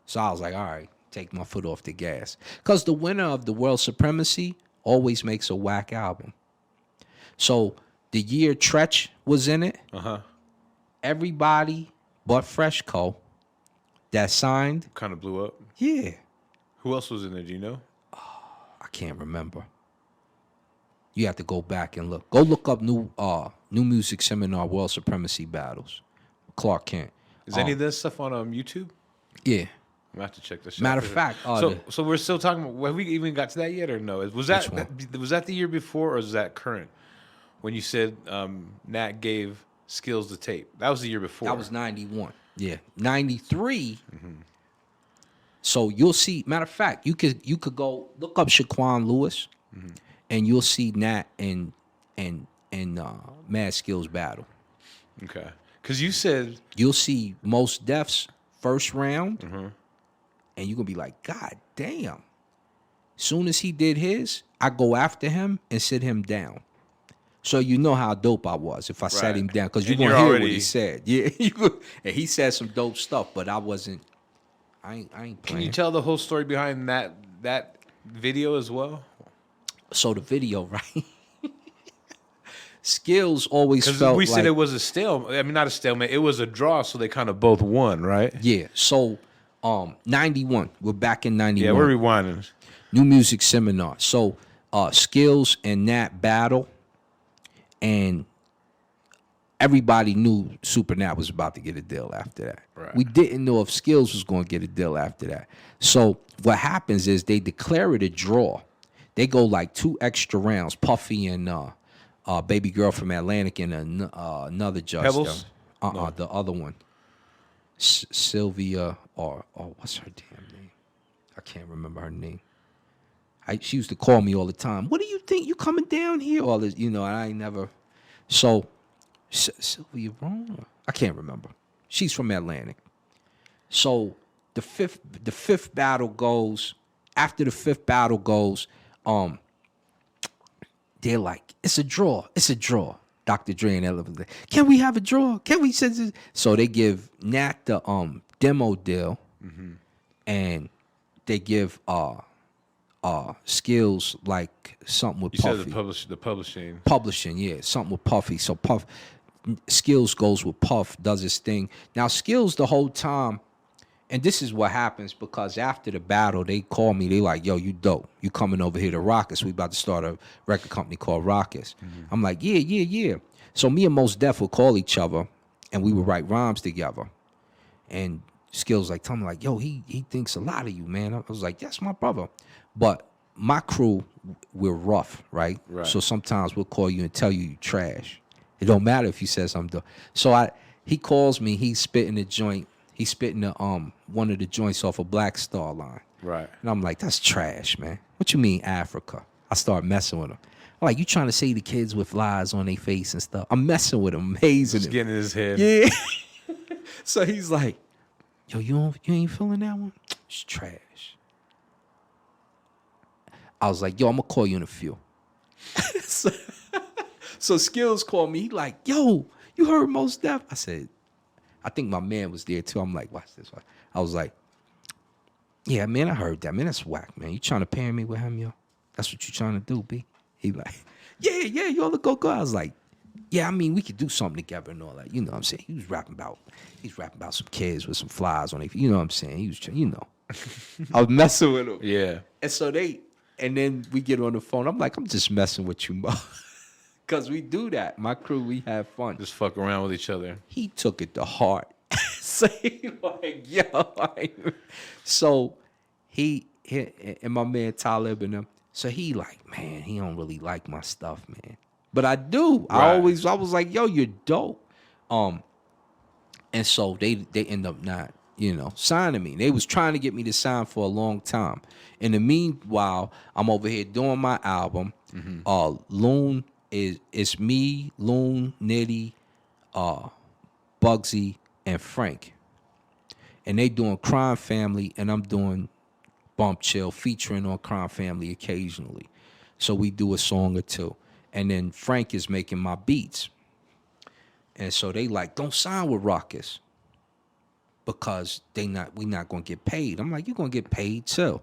S2: So I was like, all right, take my foot off the gas. Because the winner of the World Supremacy always makes a whack album. So the year Tretch was in it, everybody but Freshco that signed
S1: Kind of blew up.
S2: Yeah.
S1: Who else was in there? Do you know?
S2: I can't remember. You have to go back and look. Go look up new music seminar World Supremacy battles. Clark Kent.
S1: Is any of this stuff on YouTube?
S2: Yeah.
S1: I'm gonna have to check this out.
S2: Matter of fact,
S1: so we're still talking about. Have we even got to that yet, or no? Was that the year before, or is that current? When you said Nat gave Skills the tape, that was the year before.
S2: That was 91. Yeah, 93. So you'll see. Matter of fact, you could go look up Shaquan Lewis, and you'll see Nat and Mad Skills battle.
S1: Okay, because you said
S2: you'll see Mos Def's first round, and you're gonna be like, God damn. Soon as he did his, I go after him and sit him down. So you know how dope I was if I sat him down, because you're gonna hear what he said. Yeah, and he said some dope stuff, but I wasn't. I ain't playing.
S1: Can you tell the whole story behind that video as well?
S2: So the video, right? Skills always felt
S1: we
S2: like,
S1: said it was a stalemate. I mean, not a stalemate. It was a draw, so they kind of both won, right?
S2: Yeah. So 91. We're back in 91.
S1: Yeah, we're rewinding.
S2: New music seminar. So Skills and Nat battle. And everybody knew Super Nat was about to get a deal after that.
S1: Right.
S2: We didn't know if Skills was going to get a deal after that. So what happens is they declare it a draw. They go like 2 extra rounds. Puffy and baby girl from Atlantic and another judge.
S1: Pebbles?
S2: No. The other one. Sylvia or what's her damn name? I can't remember her name. She used to call me all the time. What do you think? You coming down here? All this, I ain't never. So, Sylvia wrong? I can't remember. She's from Atlantic. So the fifth battle goes. After the 5th battle goes, they're like, it's a draw. It's a draw. Dr. Dre and Elephant. Can we have a draw? Can we send this? So they give Nat the demo deal, and they give Skills like something with
S1: You
S2: Puffy.
S1: said the publishing.
S2: Publishing, yeah, something with Puffy. So Skills goes with Puff, does his thing. Now Skills the whole time, and this is what happens because after the battle, they call me. They like, yo, you dope. You coming over here to Rockets. We about to start a record company called Rockets. I'm like, yeah. So me and Mos Def would call each other, and we would write rhymes together. And Skills like, tell me like, yo, he thinks a lot of you, man. I was like, that's my brother. But my crew, we're rough, right? So sometimes we'll call you and tell you trash. It don't matter if you said something. So he calls me. He's spitting a joint. He's spitting one of the joints off a Black Star line.
S1: Right.
S2: And I'm like, that's trash, man. What you mean Africa? I start messing with him. I'm like, you trying to say the kids with flies on their face and stuff? I'm messing with him, amazing.
S1: Just getting in his head.
S2: Yeah. So he's like, yo, you ain't feeling that one? It's trash. I was like, yo, I'm gonna call you in a few. So Skills called me. He like, yo, you heard Mos Def? I said, I think my man was there too. I'm like, watch this. I was like, yeah, man, I heard that. Man, that's whack, man. You trying to pair me with him, yo? That's what you trying to do, B? He like, yeah, you all go. I was like, yeah, I mean, we could do something together and all that. You know what I'm saying? He's rapping about some kids with some flies on it. You know what I'm saying? He was, I was messing with him.
S1: Yeah.
S2: And then we get on the phone. I'm like, I'm just messing with you, Mo. Because we do that. My crew, we have fun.
S1: Just fuck around with each other.
S2: He took it to heart. So he like, yo. So he and my man Talib and them. So he like, man, he don't really like my stuff, man. But I do. Right. I was like, yo, you're dope. And so they end up not, signing me. They was trying to get me to sign for a long time. In the meanwhile, I'm over here doing my album. Loon it's me, Loon, Nitty, Bugsy, and Frank. And they doing Crime Family, and I'm doing Bump Chill, featuring on Crime Family occasionally. So we do a song or two. And then Frank is making my beats. And so they like, don't sign with Rockets. Because we not gonna get paid. I'm like, you're gonna get paid too.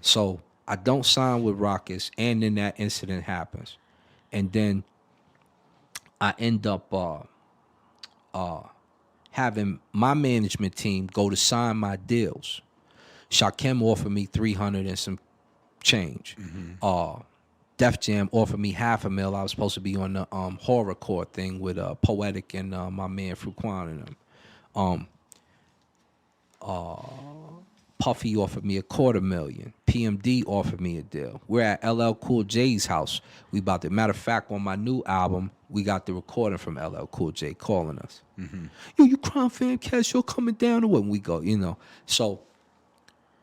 S2: So I don't sign with Rockets, and then that incident happens. And then I end up having my management team go to sign my deals. Shakim offered me $300 and some change. Def Jam offered me $500,000. I was supposed to be on the horrorcore thing with Poetic and my man Fruquan and them. Puffy offered me $250,000. PMD offered me a deal. We're at LL Cool J's house. Matter of fact, on my new album, we got the recording from LL Cool J calling us. Yo, you Crime Fam Cash, you're coming down or what? And we go, So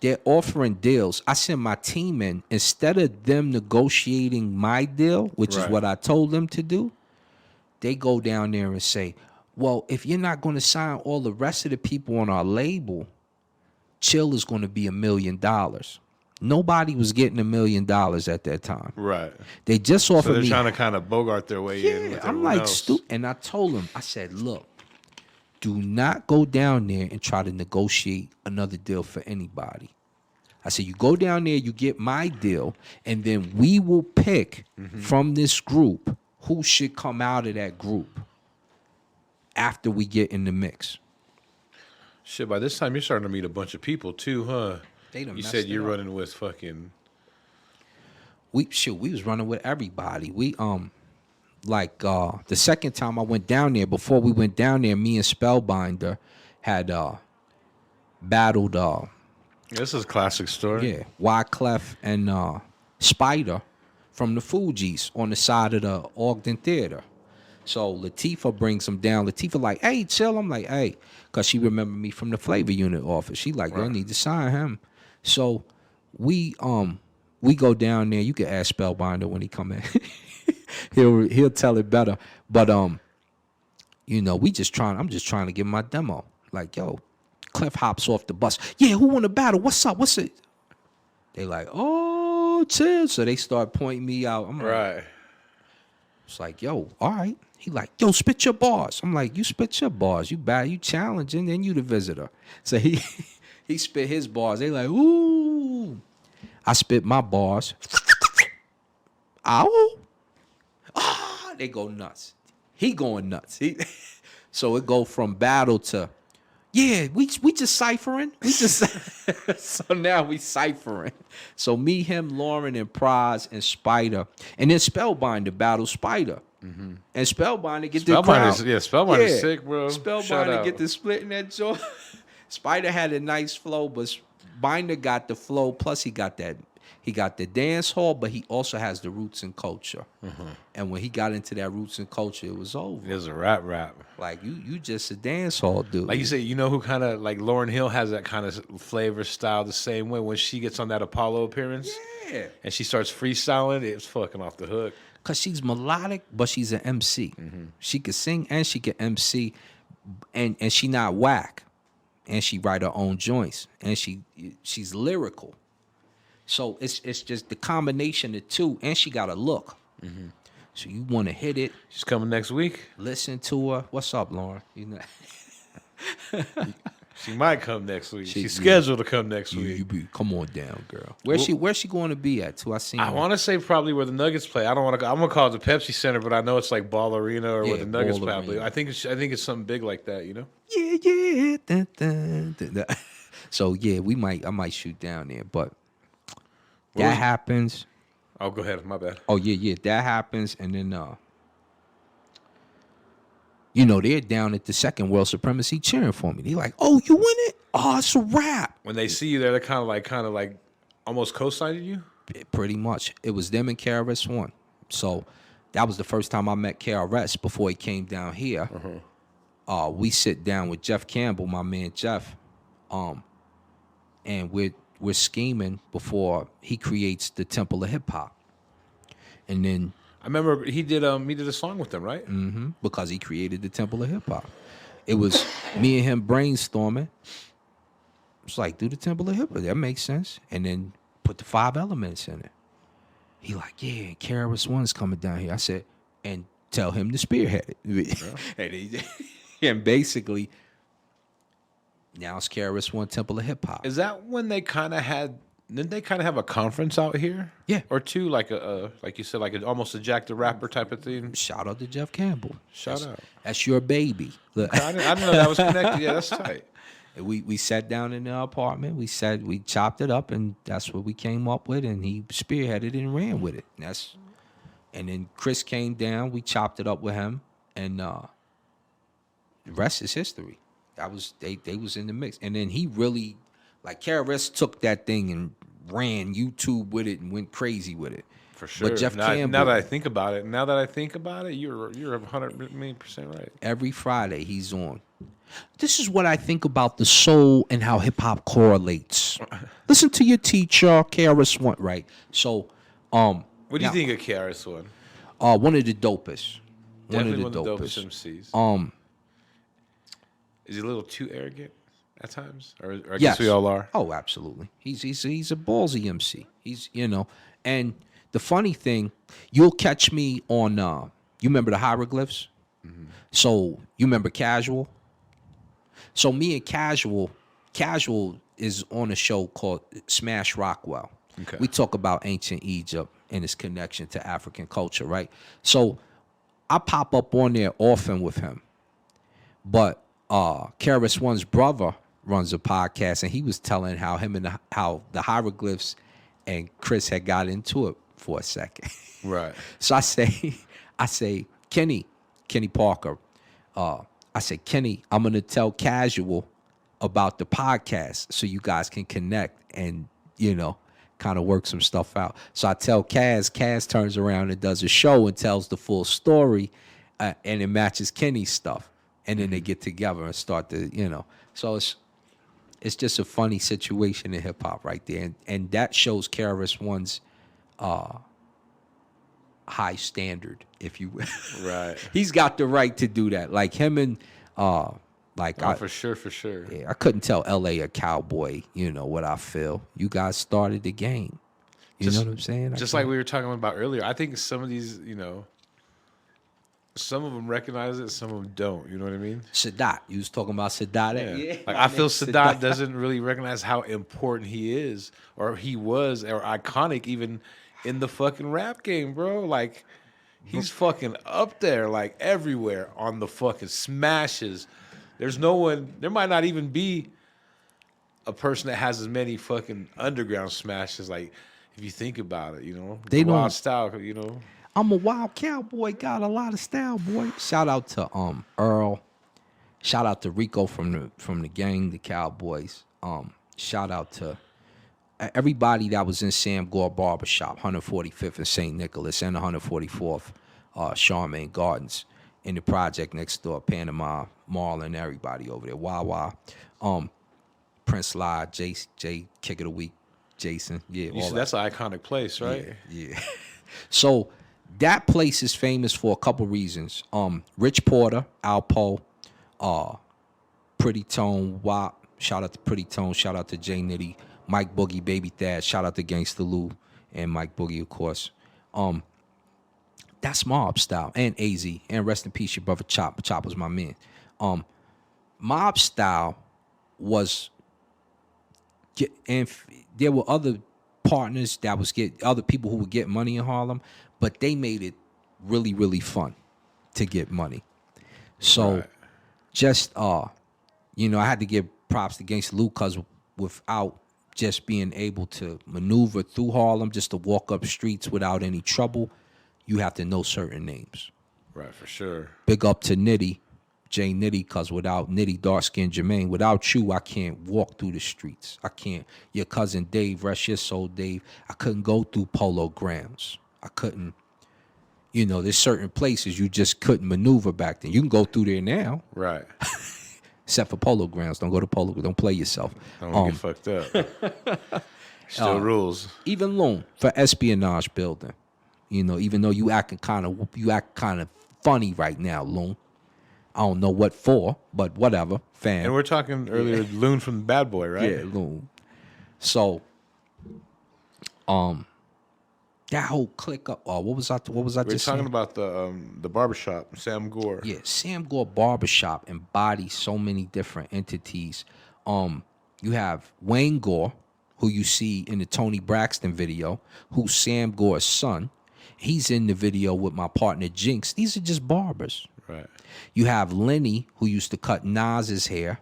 S2: they're offering deals. I send my team in. Instead of them negotiating my deal, which is what I told them to do, they go down there and say, well, if you're not going to sign all the rest of the people on our label, Chill is going to be $1 million. Nobody was getting $1 million at that time.
S1: Right.
S2: They just offered me.
S1: So they're trying to kind of bogart their way in.
S2: Yeah, I'm like, stupid. And I told them, I said, look, do not go down there and try to negotiate another deal for anybody. I said, you go down there, you get my deal, and then we will pick from this group who should come out of that group after we get in the mix.
S1: Shit, by this time you're starting to meet a bunch of people too, huh? You said you're running with fucking.
S2: We was running with everybody. We the second time I went down there, before we went down there, me and Spellbinder had battled.
S1: This is a classic story.
S2: Yeah, Wyclef and Spider from the Fugees on the side of the Ogden Theater. So Latifah brings him down. Latifah like, hey, Chill. I'm like, hey, because she remembered me from the Flavor Unit office. She like, I need to sign him. So we go down there. You can ask Spellbinder when he come in. he'll tell it better. But I'm just trying to get my demo. Like, yo, Clef hops off the bus. Yeah, who won the battle? What's up? What's it? They like, oh, Chill. So they start pointing me out. I'm like,
S1: right.
S2: It's like, yo, all right. He like, yo, spit your bars. I'm like, you spit your bars. You bad, you challenging, then you the visitor. So he he spit his bars. They like, ooh. I spit my bars. Ow. Ah, they go nuts. He going nuts. So it go from battle to, yeah, we just ciphering. We just so now we ciphering. So me, him, Lauren, and Prize and Spider, and then Spellbinder battle Spider, and Spellbinder get the crowd.
S1: Spellbinder's sick, bro.
S2: Spellbinder get the split in that joint. Spider had a nice flow, but Binder got the flow. Plus he got the dance hall, but he also has the roots and culture. And when he got into that roots and culture, it was over.
S1: It was a rap.
S2: Like you just a dance hall dude.
S1: Like you say, you know who kind of like Lauryn Hill has that kind of flavor style the same way when she gets on that Apollo appearance.
S2: Yeah.
S1: And she starts freestyling, it's fucking off the hook.
S2: Cause she's melodic, but she's an MC. She can sing and she can MC, and she not whack, and she write her own joints, and she's lyrical. So it's just the combination of two, and she got a look. So you want to hit it.
S1: She's coming next week.
S2: Listen to her. What's up, Lauren? You know.
S1: She might come next week. She's scheduled to come next week.
S2: Come on down, girl. Where's she going to be at? Too?
S1: I want to say probably where the Nuggets play. I don't want to. I'm gonna call it the Pepsi Center, but I know it's like Ball Arena or where the Nuggets play. I think it's something big like that. You know.
S2: Yeah. Dun, dun, dun, dun. So yeah, I might shoot down there, but that happens.
S1: Oh, go ahead. My bad.
S2: Oh yeah, that happens, and then they're down at the second World Supremacy cheering for me. They're like, "Oh, you win it? Oh, it's a wrap."
S1: When they see you there, they're kind of like almost co-signing you.
S2: Pretty much, it was them and KRS-One. So that was the first time I met KRS before he came down here. We sit down with Jeff Campbell, my man Jeff, and we're scheming before he creates the Temple of Hip Hop, and then.
S1: I remember he did a song with them, right?
S2: Because he created the Temple of Hip Hop. It was me and him brainstorming. It's like, do the Temple of Hip Hop. That makes sense. And then put the 5 elements in it. He like, yeah, KRS-One's coming down here. I said, and tell him to spearhead it. And basically, now it's KRS-One Temple of Hip Hop.
S1: Is that when they kind of had? Didn't they kind of have a conference out here?
S2: Yeah.
S1: Or two, like like you said, almost a Jack the Rapper type of thing.
S2: Shout out to Jeff Campbell.
S1: Shout out.
S2: That's your baby. Look.
S1: I didn't know that was connected. Yeah, that's tight.
S2: We sat down in the apartment. We chopped it up, and that's what we came up with. And he spearheaded and ran with it. And then Chris came down. We chopped it up with him, and the rest is history. They was in the mix, and then he really. Like, KRS took that thing and ran YouTube with it and went crazy with it.
S1: For sure.
S2: But Jeff Campbell...
S1: Now that I think about it, you're 100% right.
S2: Every Friday, he's on. This is what I think about the soul and how hip-hop correlates. Listen to your teacher, KRS-One, right? So,
S1: what do you think of KRS-One?
S2: One of the dopest.
S1: Definitely one of the dopest MCs. Is he a little too arrogant? At times, or I guess we all are.
S2: Oh, absolutely. He's a ballsy MC. He's and the funny thing, you'll catch me on. You remember the hieroglyphs? So you remember Casual? So me and Casual is on a show called Smash Rockwell.
S1: Okay.
S2: We talk about ancient Egypt and its connection to African culture, right? So I pop up on there often with him, but KRS-One's brother runs a podcast, and he was telling how the hieroglyphs and Chris had got into it for a second.
S1: Right.
S2: So I say, Kenny Parker, I said, Kenny, I'm gonna tell Casual about the podcast so you guys can connect and kind of work some stuff out. So I tell Kaz turns around and does a show and tells the full story, and it matches Kenny's stuff, and then they get together and start to So it's just a funny situation in hip hop right there, and that shows KRS-One's high standard, if you will.
S1: Right.
S2: He's got the right to do that. Like him and
S1: for sure.
S2: Yeah, I couldn't tell LA a cowboy. What I feel. You guys started the game. You know what I'm saying?
S1: Just like we were talking about earlier, I think some of these, Some of them recognize it, some of them don't. You know what I mean?
S2: Sadat. You was talking about Sadat.
S1: Yeah. Like
S2: my
S1: I feel
S2: nigga
S1: Sadat doesn't really recognize how important he is, or he was, or iconic even in the fucking rap game, bro. Like he's fucking up there, like everywhere on the fucking smashes. There's no one. There might not even be a person that has as many fucking underground smashes. Like if you think about it, you know,
S2: They
S1: the Wild
S2: don't.
S1: Style, you know.
S2: I'm a wild cowboy, got a lot of style, boy. Shout out to Earl. Shout out to Rico from the gang, the Cowboys. Shout out to everybody that was in Sam Gore Barbershop, 145th and St. Nicholas, and 144th Charmaine Gardens in the project next door, Panama, Marlin, everybody over there. Wawa, Prince Live, J, Kick of the Week, Jason. Yeah, all that.
S1: That's an iconic place, right?
S2: Yeah. So that place is famous for a couple reasons. Rich Porter, Alpo, Pretty Tone, WAP. Shout out to Pretty Tone. Shout out to Jay Nitty, Mike Boogie, Baby Thad. Shout out to Gangsta Lou and Mike Boogie, of course. That's mob style, and AZ, and rest in peace, your brother Chop. Chop was my man. Mob style was, there were other partners that was other people who would get money in Harlem, but they made it really, really fun to get money. So
S1: Right.
S2: just I had to give props to Gangsta Lou, because without just being able to maneuver through Harlem, just to walk up streets without any trouble, you have to know certain names.
S1: Right, for sure.
S2: Big up to Nitty, Jay Nitty, because without Nitty, dark skin Jermaine, without you, I can't walk through the streets. I can't. Your cousin Dave, rest your soul, Dave. I couldn't go through Polo Grounds. I couldn't. There's certain places you just couldn't maneuver back then. You can go through there now,
S1: Right.
S2: except for Polo Grounds. Don't go to Polo. Don't play yourself.
S1: Don't get fucked up. Still rules.
S2: Even Loon for espionage building. Even though you act kind of funny right now, Loon. I don't know what for, but whatever. Fan.
S1: And we're talking earlier, Loon from Bad Boy, right?
S2: Yeah, Loon. So, that whole click up. Oh, what was I
S1: We're
S2: just
S1: talking
S2: saying?
S1: about the barbershop, Sam Gore.
S2: Yeah, Sam Gore Barbershop embodies so many different entities. You have Wayne Gore, who you see in the Tony Braxton video, who's Sam Gore's son. He's in the video with my partner Jinx. These are just barbers.
S1: Right.
S2: You have Lenny, who used to cut Nas's hair.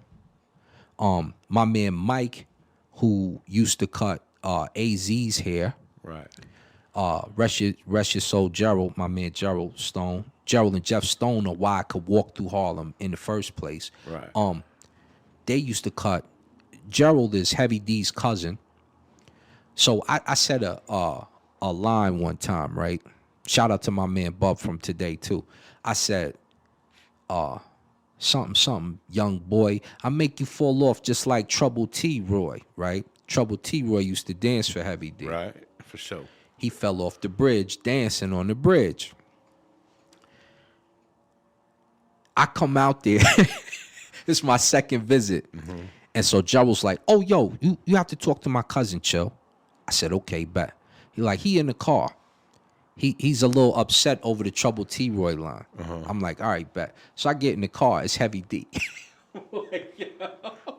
S2: My man Mike, who used to cut AZ's hair.
S1: Right.
S2: Rest your soul, Gerald, my man Gerald Stone. Gerald and Jeff Stone are why I could walk through Harlem in the first place.
S1: Right.
S2: They used to cut. Gerald is Heavy D's cousin. So I said a line one time, right? Shout out to my man Bub from today too. I said, something, young boy, I make you fall off just like Trouble T. Roy, right? Trouble T. Roy used to dance for Heavy D.
S1: Right. For sure.
S2: He fell off the bridge dancing on the bridge. I come out there. This is my second visit. Mm-hmm. And so Gerald's like, oh, yo, you have to talk to my cousin, Chill. I said, okay, bet. He in the car. He's a little upset over the Trouble T. Roy line. Uh-huh. I'm like, all right, bet. So I get in the car. It's Heavy D.
S1: What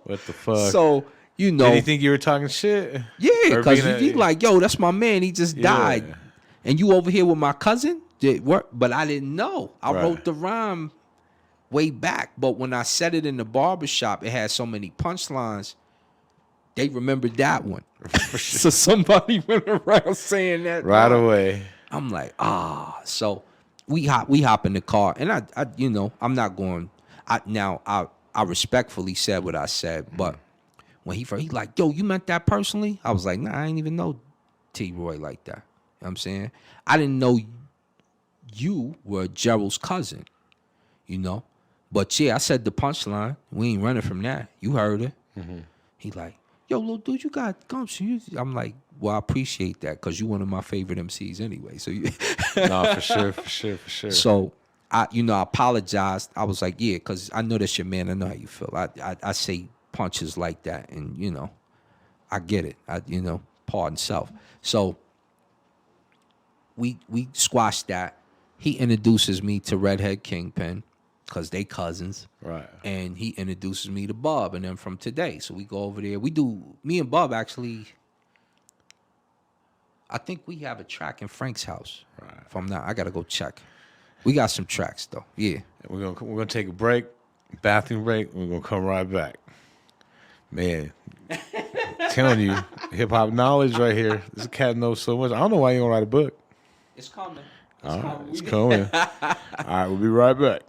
S1: the fuck?
S2: So,
S1: Did he think you were talking shit?
S2: Yeah, because he like, yo, that's my man. He just died. And you over here with my cousin? Did work, but I didn't know. I wrote the rhyme way back. But when I said it in the barbershop, it had so many punchlines. They remembered that one. So somebody went around saying that
S1: right away.
S2: I'm like, So we hop in the car, and I I'm not going. I respectfully said what I said, but when he like, yo, you meant that personally? I was like, nah, I ain't even know T. Roy like that. You know what I'm saying? I didn't know you were Gerald's cousin, But yeah, I said the punchline. We ain't running from that. You heard it. Mm-hmm. He like, yo, little dude, you got gumps. I'm like, well, I appreciate that because you're one of my favorite MCs anyway. So you
S1: no, for sure.
S2: So I apologized. I was like, yeah, because I know that's your man. I know how you feel. I say punches like that, and I get it. Pardon self. So we squashed that. he introduces me to Redhead Kingpin because they cousins.
S1: Right.
S2: And he introduces me to Bob and then from Today. So we go over there. Me and Bob actually, I think we have a track in Frank's house.
S1: Right.
S2: If I'm not, I got to go check. We got some tracks though. Yeah.
S1: We're gonna take a break, bathroom break. We're gonna come right back. Man, telling you, hip hop knowledge right here. This cat knows so much. I don't know why you don't write a book.
S2: It's coming.
S1: All right, it's coming. All right, we'll be right back.